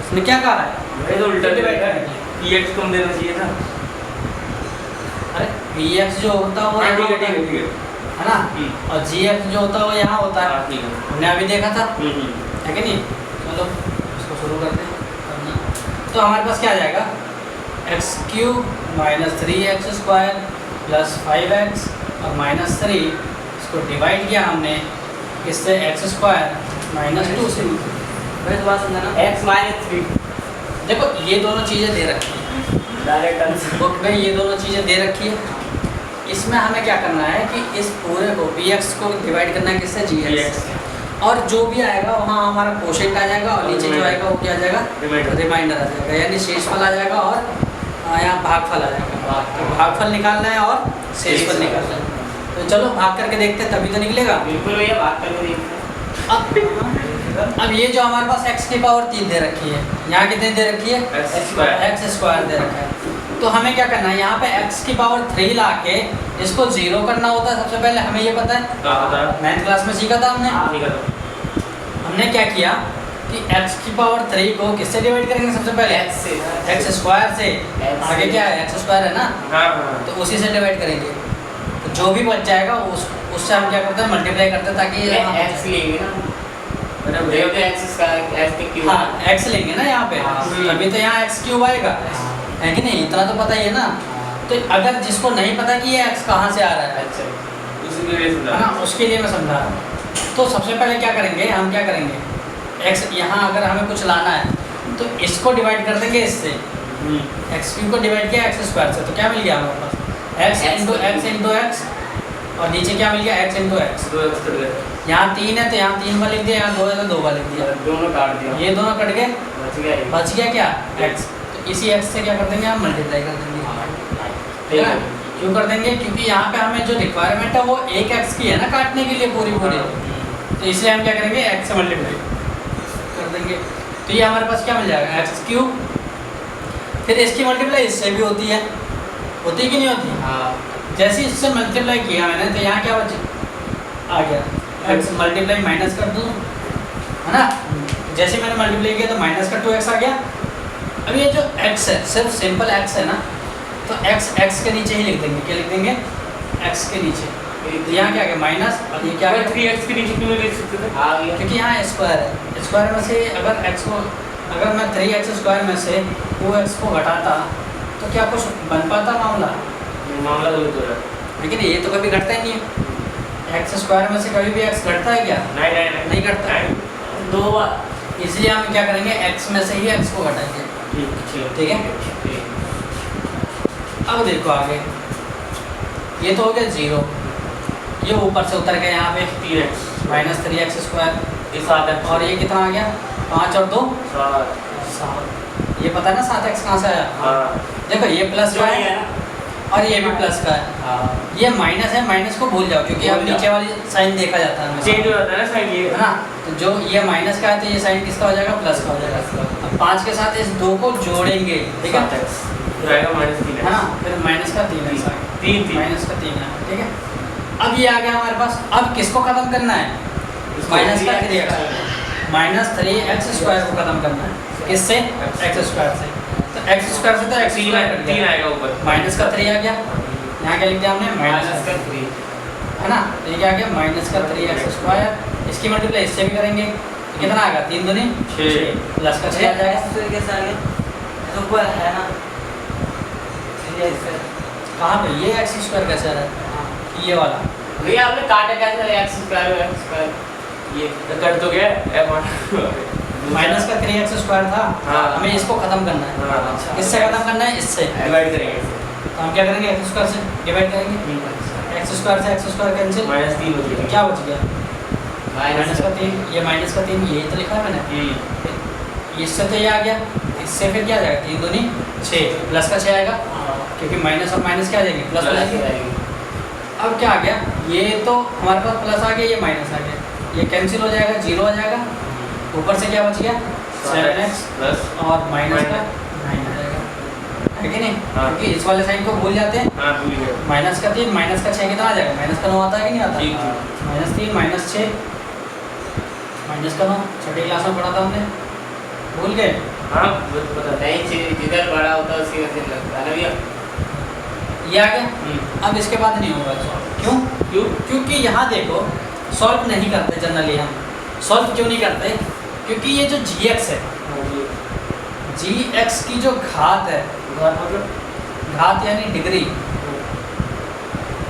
इसने क्या कहा है, भाई तो उल्टा डिवाइड दिखाएगा, करना है। px कम देना चाहिए था। अरे px जो होता है वो हाँ, यहाँ ठीक है होता ठीक है ठीक है। है ना, और gx जो होता है वो यहाँ होता है, हाँ, ठीक है। हमने अभी देखा था हम्म। है कि नहीं। चलो इसको शुरू करते हैं करना। तो हमारे पास क्या आ जाएगा, x cube minus 3x square plus 5x और -3, इसको डिवाइड किया हमने इससे x स्क्वायर माइनस 2 से। मैं दोबारा समझाना। x -3 देखो ये दोनों चीज़ें दे रखी हैं डायरेक्ट आंसर। बुक में, ये दोनों चीज़ें दे रखी है। इसमें हमें क्या करना है कि इस पूरे को px को डिवाइड करना है किससे, gx। और जो भी आएगा वहाँ हमारा कोशेंट आ जाएगा और नीचे जो आएगा वो क्या आ जाएगा, रिमाइंडर आ जाएगा, यानी शेषफल आ जाएगा और यहाँ भागफल आ जाएगा। तो भागफल निकालना है और शेषफल निकालना है। तो चलो भाग करके देखते हैं तभी तो निकलेगा। बिल्कुल भैया बात करके देखते हैं। अब ये जो हमारे पास x की पावर 3 दे रखी है, यहाँ कितनी दे रखी है, x स्क्वायर दे रखा है। तो हमें क्या करना है, यहाँ पे x की पावर 3 ला के इसको 0 करना होता है। सबसे पहले हमें ये पता है, कहाँ था? 9th क्लास में सीखा था हमने। ठीक है तो। हमने क्या किया कि x की पावर 3 को किससे डिवाइड करेंगे, सबसे पहले x से x स्क्वायर से। X आगे क्या है, x स्क्वायर है ना, हाँ हाँ। तो उसी से डिवाइड करेंगे। तो जो भी बच जाएगा उससे हम क्या करते हैं, मल्टीप्लाई करते हैं ताकि ये x लेंगे ना, अरे ये भैया तो x का x के क्यूब। हाँ x लेंगे ना यहाँ पे, हाँ। तभी तो यहाँ x क्यूब आएगा, है कि नहीं। इतना तो पता ही है ना। तो अगर जिसको नहीं पता कि ये x कहाँ से आ रहा है अच्छा उसी के लिए है समझा। ना, उसके लिए मैं समझा रहा हूँ। तो सबसे पहले क्या करेंगे, हम क्या करेंगे, x यहाँ अगर हमें कुछ लाना है तो इसको डिवाइड कर देंगे इससे। एक्स क्यूब को डिवाइड किया एक्स स्क्वायर से, तो क्या मिल गया हमारे पास, एक्स इंटू एक्स और नीचे क्या मिल गया, एक्स इंटू एक्स। 2x कर गए। यहाँ 3 है तो यहाँ 3 बार लिख दिया, यहाँ 2 है तो 2 बार लिख दिया। दोनों काट दिया, ये दोनों कट गए, बच गया ये। बच गया क्या, x। तो इसी x से क्या कर देंगे, हम मल्टीप्लाई कर देंगे। ठीक है। क्यों कर देंगे, क्योंकि यहाँ पे हमें जो रिक्वायरमेंट है वो एक x की है ना काटने के लिए पूरी पूरी। तो इसलिए हम क्या करेंगे, x से मल्टीप्लाई कर देंगे। तो ये हमारे पास क्या मिल जाएगा, एक्स क्यूब। फिर इसकी मल्टीप्लाई इससे भी होती है, होती कि नहीं होती। हाँ जैसे इससे मल्टीप्लाई किया मैंने तो यहाँ क्या बचे, आ गया एक्स मल्टीप्लाई माइनस कर दूँ, है ना। जैसे मैंने मल्टीप्लाई किया तो माइनस का 2x आ गया। अब ये जो x है सिर्फ सिंपल x है ना, तो x के नीचे ही लिख देंगे, क्या लिख देंगे, x के नीचे। तो यहाँ क्या आ गया माइनस, और ये क्या आ गया, 3x के नीचे क्यों नहीं लिख सकते थे? आ गया। क्योंकि यहाँ स्क्वायर है। स्क्वायर में से अगर x को, अगर मैं 3x स्क्वायर में से 2x को घटाता तो क्या कुछ बन पाता मामला, ये मामला गलत हो रहा है। लेकिन ये तो कभी घटता ही नहीं है। एक्स स्क्वायर में से कभी भी x घटता है क्या, नहीं नहीं घटता है। नहीं। 2 बार। इसलिए हम क्या करेंगे, x में से ही x को घटाएंगे। ठीक है। अब देखो आगे, ये तो हो गया 0, ये ऊपर से उतर गया यहाँ पे 3x माइनस 3x स्क्वायर, ये 7x और ये कितना आ गया, 5 और 2 7। 7। ये पता है ना 7x कहाँ से आया, हाँ देखो ये प्लस का है और ये भी प्लस का है। हाँ ये माइनस है, माइनस को भूल जाओ क्योंकि अब भूल जाओ। नीचे वाली साइन देखा जाता है हमेशा। चेंज हो जाता है ना साइन ये। है ना। तो जो ये माइनस का है तो ये साइन किसका हो जाएगा, प्लस का हो जाएगा। अब 5 के साथ इस 2 को जोड़ेंगे, ठीक है, 7x फिर आएगा -3x। है ना, फिर माइनस का 3x आ गया, 3 माइनस का 3 है, ठीक है। अब ये आ गया हमारे पास, अब किसको खत्म करना है, माइनस का 3x, माइनस 3x स्क्वायर को खत्म करना है। किससे? एक्स स्क्वायर से। तो एक्स स्क्वायर से तो एक्स स्क्वायर कट 3 गया, आएगा ऊपर। माइनस का 3 आ गया। यहाँ क्या लिख दिया हमने? माइनस का 3 है ना। तो ये क्या आ गया? माइनस का 3x स्क्वायर। इसकी मल्टीप्लाई इससे भी करेंगे तो कितना आएगा? 3 दूनी 6 प्लस का 6 आ जाएगा। इस तरीके से आ गया तो ऊपर है ना 3x कहाँ पे ये एक्स स्क्वायर कैसे आ रहा है? ये वाला भैया आपने काटा कैसे x स्क्वायर ये तो कट तो गया f माइनस का 3x स्क्वायर था। हाँ। हमें इसको खत्म करना है। हाँ। अच्छा, इससे खत्म करना है, इससे डिवाइड करेंगे इससे। तो हम क्या करेंगे? एक्स स्क्वायर से डिवाइड करेंगे। एक्स स्क्वायर से एक्स स्क्वायर कैंसिल, -3 हो गया। क्या बच गया? माइनस माइनस का 3, ये माइनस का 3 यही तो लिखा है मैंने। इससे तो ये आ गया, इससे फिर क्या आ जाएगा? 3 दूनी 6 प्लस का 6 आएगा, क्योंकि माइनस और माइनस क्या आ जाएगी? प्लस हो जाएगी। अब क्या आ गया? ये तो हमारे पास प्लस आ गया, ये माइनस आ गया, ये कैंसिल हो जाएगा, 0 आ जाएगा। ऊपर से क्या बच गया? 7x प्लस और माइनस का 9 आ जाएगा, है कि नहीं? हाँ। क्योंकि इस वाले साइन को भूल जाते हैं। हाँ भूल गए। माइनस का 3 माइनस का 6 कितना आ जाएगा? माइनस का 9 आता है कि नहीं आता? ठीक, -3 -6 माइनस का 9 छठी क्लास में पढ़ा था हमने, भूल गए? हाँ वो तो पता है। नहीं जिधर बड़ा होता है उसी का दिन लगता है ना भैया। ये आ गया। अब इसके बाद नहीं होगा सॉल्व। क्यों? क्योंकि यहाँ देखो सॉल्व नहीं करते जनरली हम। सॉल्व क्यों नहीं करते? क्योंकि ये जो gx है, gx की जो घात है, घात यानी डिग्री,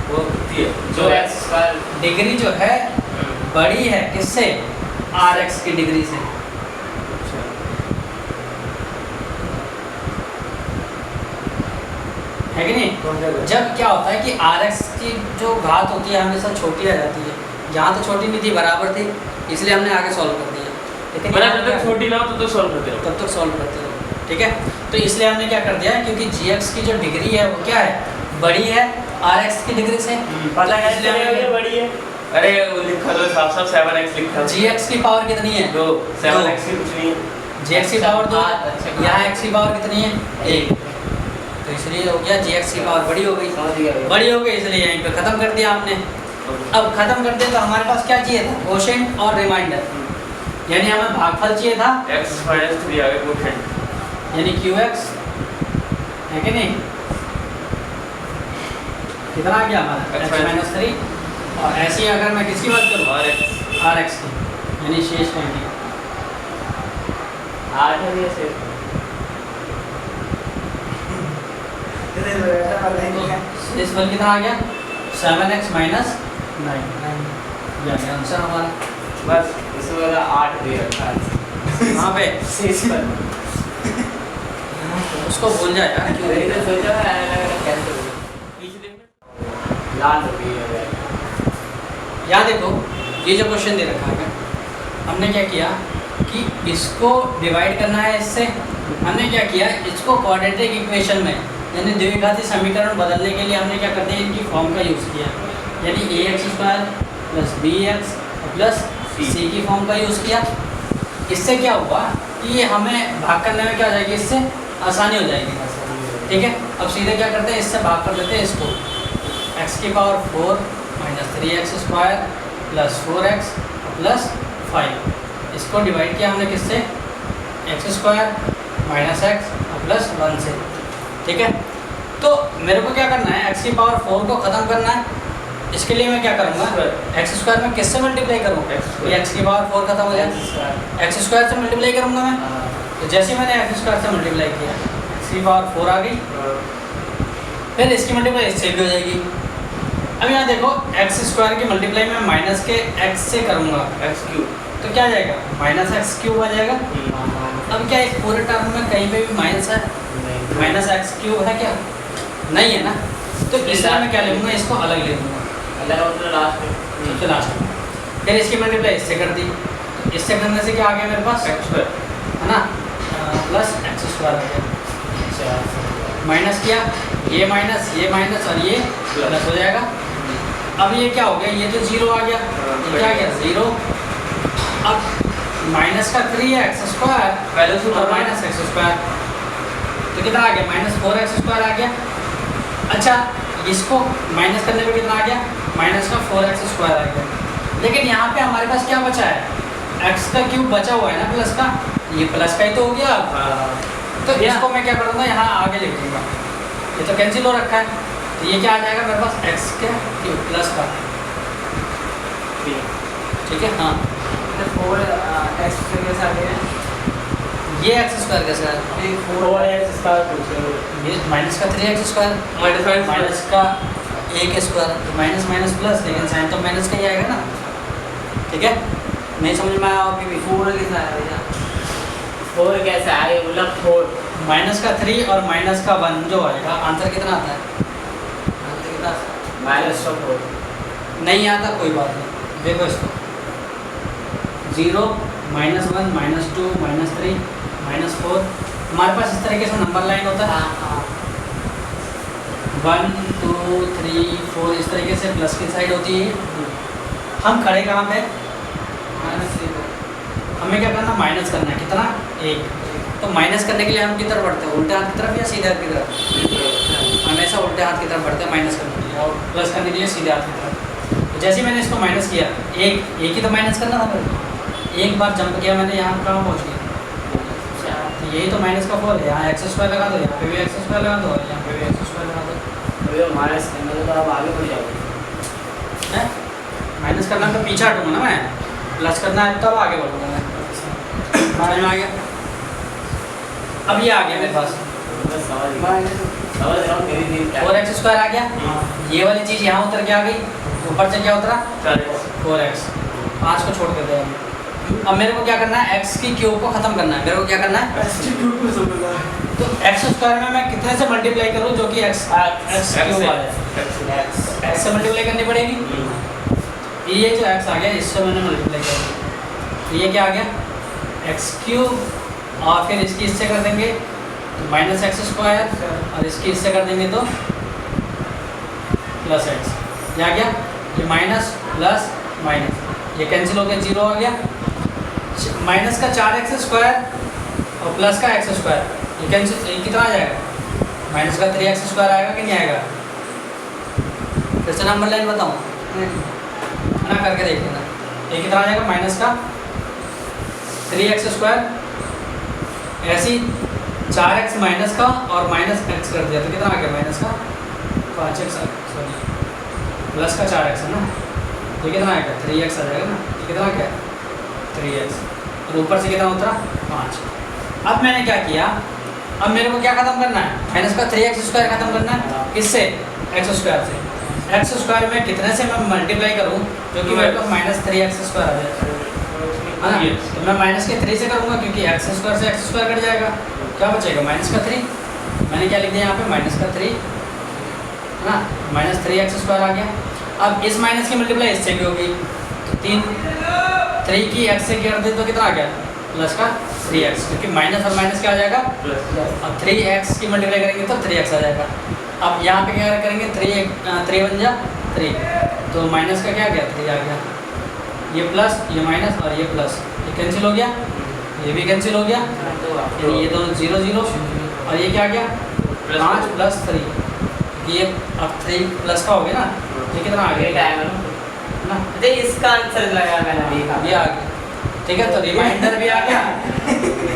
वो कितनी है? जो x स्क्वायर डिग्री जो है बड़ी है किससे? rx की डिग्री से। है कि नहीं? जब क्या होता है कि rx की जो घात होती है हमेशा छोटी आ जाती है। यहाँ तो छोटी नहीं थी, बराबर थी, इसलिए हमने आगे सॉल्व कर दिया। लेकिन मैंने यहाँ जब तक छोटी ना हो तो सॉल्व करते रहो। तब तक सॉल्व करते रहो, ठीक है? तो इसलिए हमने क्या कर दिया है, क्योंकि gx की जो डिग्री है वो क्या है? बड़ी है rx की डिग्री से। पता है इसलिए हमने बड़ी है। अरे वो लिखा तो साफ साफ 7x लिखा है। gx की पावर कितनी है? तो 7x की कुछ नहीं है। gx की पावर 2, अच्छा, यहाँ x की पावर कितनी है? 1। तो इसलिए हो गया gx की पावर बड़ी हो गई। समझ गया भैया। बड़ी हो गई इसलिए यहीं पे खत्म कर दिया हमने। अब खत्म कर दिया तो हमारे पास क्या चाहिए था? कोशेंट और रिमाइंडर, यानी हमें भागफल चाहिए था, x -3 आ गया कोशेंट। यानी qx, है कि नहीं? कितना आ गया हमारा? x -3। और ऐसे ही अगर मैं किसकी बात करूँ? rx की, यानी शेष फल की। 8 है भैया सिर्फ। शेष फल कितना आ गया? 7x - 9। ये आ गया आंसर हमारा। बस इसमें वाला 8 दे रखा है। वहाँ पे शेष पर उसको भूल जाए यार, क्यों? मैंने तो सोचा है अलग-अलग कैसे होगा। पीछे देखना। लाल हो गई है भैया। यहाँ देखो ये जो क्वेश्चन दे रखा है, हमने क्या किया कि इसको डिवाइड करना है इससे। हमने क्या किया, इसको क्वाड्रेटिक इक्वेशन में यानी द्विघाती समीकरण बदलने के लिए हमने क्या कर दिया? इनकी फॉर्म का यूज़ किया, यानी ax² + bx + c की फॉर्म का यूज़ किया। इससे क्या हुआ कि ये हमें भाग करने में क्या हो जाएगी? इससे आसानी हो जाएगी, ठीक है? अब सीधे क्या करते हैं, इससे भाग कर देते हैं इसको। x की पावर 4 - 3x² + 4x + 5। इसको डिवाइड किया हमने किससे? x² - x + 1 से, ठीक है? तो मेरे को क्या करना है? x की पावर 4 को ख़त्म करना है। इसके लिए मैं क्या करूँगा? x² में किससे मल्टीप्लाई करूँ? ये x की पावर 4 खत्म हो जाए, x² से मल्टीप्लाई करूँगा मैं। तो जैसे ही मैंने x² से मल्टीप्लाई किया, x की पावर 4 आ गई, फिर इसकी मल्टीप्लाई इससे भी हो जाएगी। अब यहाँ देखो x² की मल्टीप्लाई मैं माइनस के x से करूँगा, x³ तो क्या जाएगा? -x³ आ जाएगा। अब क्या इस पूरे टर्म में कहीं पे भी माइनस है? -x³ है क्या? नहीं है ना। तो इसलिए मैं क्या लूँगा? इसको अलग ले लूँगा, अलग मतलब लास्ट में। सबसे लास्ट में। फिर इसकी मल्टीप्लाई इससे कर दी, तो इससे करने से क्या आ गया मेरे पास? x², है ना, प्लस x² आ गया। अच्छा माइनस किया, ये माइनस और ये प्लस हो जाएगा। अब ये क्या हो गया? ये तो 0 आ गया, ये क्या गया? 0। अब माइनस का 3x² पहले से और -x², तो कितना आ गया? -4x² आ गया। अच्छा, इसको माइनस करने पे कितना आ गया? -4x² आ गया। लेकिन यहाँ पे हमारे पास क्या बचा है? x³ बचा हुआ है ना, प्लस का, ये प्लस का ही तो हो गया। हाँ तो इसको मैं क्या करूँगा, यहाँ आगे लिख दूँगा, ये तो कैंसिल हो रखा है, तो ये क्या आ जाएगा मेरे पास x क्या क्यूब प्लस का, ठीक है। हाँ 4x कैसे आ गया? ये एक्स स्क्वायर कैसे है, 4x स्क्वायर पूछे ये माइनस का 3x स्क्वायर माइनस का a के स्क्वायर, माइनस माइनस प्लस, लेकिन साइन तो माइनस का ही आएगा ना, ठीक है। नहीं समझ में आया आपकी भी? 4 कैसे आया भैया? 4 कैसे आए, मतलब 4 माइनस का 3 और माइनस का 1 जो आएगा, आंसर कितना आता है? आंसर कितना? -4 नहीं आता, कोई बात नहीं, देखो इसको 0 -1 -2 -3 -4, हमारे पास इस तरीके से नंबर लाइन होता है, हाँ 1 2 3 4 इस तरीके से प्लस की साइड होती है। हम खड़े कहाँ पे? -3 हमें क्या करना, माइनस करना है, कितना? 1। तो माइनस करने के लिए हम किधर बढ़ते हैं, उल्टे हाथ की तरफ या सीधे हाथ की तरफ? हमेशा उल्टे हाथ की तरफ बढ़ते हैं माइनस करने के लिए, और प्लस करने के लिए सीधे हाथ की तरफ। तो जैसे ही मैंने इसको माइनस किया, एक ही तो माइनस करना था मेरे को, एक बार जंप किया मैंने, यहाँ कहाँ पहुँच गया, तो यही तो माइनस का फॉल है। यहाँ एक्स स्क्वायर लगा दो, यहाँ पे भी एक्स स्क्वायर लगा दो, यहाँ पे भी एक्स स्क्वायर लगा दो, माइनस करने तो आप आगे बढ़ जाओगे। है माइनस करना तो पीछे हटूंगा ना मैं, प्लस करना है तब आगे बढ़ूंगा मैं। समझ में आ गया? अब ये आ गया मेरे पास, बस समझ रहा हूँ मेरी नींद क्या है। 4x स्क्वायर आ गया, ये वाली चीज़ यहाँ उतर के आ गई, ऊपर से क्या उतरा 4x, 5 को छोड़ देते हैं। अब मेरे को क्या करना है, x की क्यूब को खत्म करना है, मेरे को क्या करना है, तो x स्क्वायर में मैं कितने से मल्टीप्लाई करूँ जो कि x क्यूब आ जाए, x से मल्टीप्लाई करनी पड़ेगी। ये जो x आ गया इससे मैंने मल्टीप्लाई किया, तो ये क्या आ गया x क्यूब, और फिर इसकी इससे कर देंगे तो -x स्क्वायर, और इसकी इससे कर देंगे तो +x, ये आ गया, ये माइनस प्लस माइनस, ये कैंसिल हो गया, 0 आ गया, माइनस का 4x स्क्वायर और प्लस का x स्क्वायर, ये कैंसिल, ये कितना आ जाएगा, माइनस का 3x स्क्वायर आएगा कि नहीं आएगा? फिर से नंबर लाइन बताऊँ ना, करके देख लेना, ये कितना आ जाएगा, माइनस का 3x स्क्वायर, ऐसे ही 4x माइनस का और माइनस x कर दिया तो कितना आ गया, माइनस का 5x, सॉरी प्लस का 4x है ना, तो कितना आएगा 3x आ जाएगा ना, तो कितना आ गया 3x, और ऊपर से कितना उतरा 5। अब मैंने क्या किया, अब मेरे को क्या खत्म करना है, माइनस का 3x स्क्वायर खत्म करना है, किससे, x स्क्वायर से। x स्क्वायर में कितने से मैं मल्टीप्लाई करूँ जो कि मेरे पास -3x स्क्वायर आ जाए, है ना, तो मैं माइनस के 3 से करूँगा क्योंकि x स्क्वायर से x स्क्वायर कट जाएगा, क्या बचेगा माइनस का 3, मैंने क्या लिख दिया यहाँ पे माइनस का 3, है ना, -3x स्क्वायर आ गया। अब इस माइनस की मल्टीप्लाई इससे भी होगी, तो 3 की x से कर दे तो कितना आ गया, प्लस का 3x, क्योंकि माइनस और माइनस क्या आ जाएगा, अब 3x की मल्टीप्लाई करेंगे तो 3x आ जाएगा। अब यहाँ पे क्या करेंगे, 3 बन जा 3, तो माइनस का क्या आ गया 3 आ गया, ये प्लस ये माइनस और ये प्लस, ये कैंसिल हो गया, ये भी कैंसिल हो गया, ये दोनों 0 0, और ये क्या आ गया 5 + 3, ये अब 3 प्लस का हो गया ना, ये कितना आ गया ना, अरे इसका आंसर लगा मैंने, ये आ गया, ठीक है। तो रिमाइंडर भी आ गया,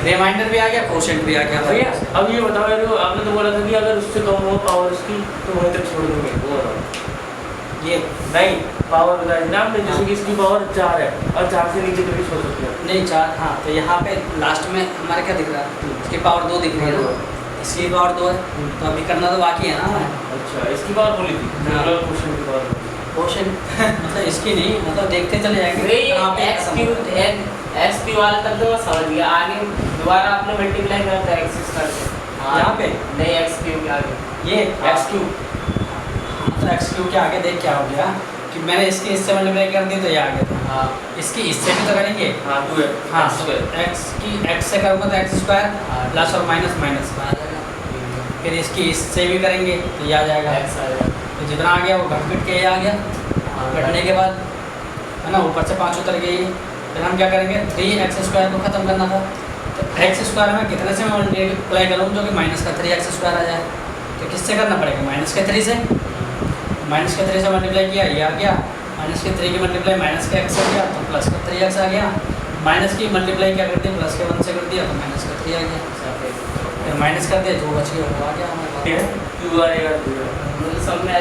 रिमाइंडर भी आ गया, कोशेंट भी आ गया। भैया अब ये बताओ यार, आपने तो बोला था कि अगर उससे कम हो पावर उसकी तो वहीं तक छोड़ दूंगे, वो बताओ। ये नहीं पावर बताया ना आपने, जैसे कि इसकी पावर 4 है और 4 से नीचे कभी छोड़ सकते हैं। नहीं 4, हाँ, तो यहाँ पे लास्ट में हमारे क्या दिख रहा है, इसकी पावर 2 दिख रही है ना, इसकी पावर 2 है, तो अभी करना तो बाकी है ना। अच्छा इसकी पावर बोली थी, हाँ। क्वेश्चन की पावर क्वेश्चन मतलब इसकी नहीं, मतलब देखते चले जाएंगे कहाँ पे x खत्म क्यूब होता है। x क्यूब वाला तक तो मैं समझ गया, आगे दोबारा आपने मल्टीप्लाई करा था x स्क्वायर से, यहाँ पे नहीं x क्यूब के आगे, ये हाँ। x क्यूब, तो x क्यूब के आगे देख क्या हो गया कि मैंने इसकी इससे मल्टीप्लाई कर दी तो ये आ गया था, हाँ इसकी इससे भी तो करेंगे, हाँ 2 है, हाँ, तो x की x से करूँगा तो x स्क्वायर प्लस और माइनस माइनस आ जाएगा, फिर इसकी इससे भी करेंगे तो ये आ जाएगा, x आ जाएगा, तो जितना आ गया वो घट घट के ये आ गया, घटने के बाद है ना ऊपर से 5 उतर गई, फिर हम क्या करेंगे 3x स्क्वायर को ख़त्म करना था, तो x स्क्वायर में कितने से मैं मल्टीप्लाई करूँ जो कि माइनस का 3x स्क्वायर आ जाए, तो किससे करना पड़ेगा, माइनस के 3 से, माइनस के 3 से मल्टीप्लाई किया ये आ गया, माइनस के 3 की मल्टीप्लाई माइनस के x हो गया तो प्लस का 3x आ गया, माइनस की मल्टीप्लाई क्या करती है, प्लस के 1 से कर दिया तो माइनस कर दिया गया, फिर माइनस कर दिया जो बच गया वो आ गया हमारे पास। क्यू आएगा मतलब सब में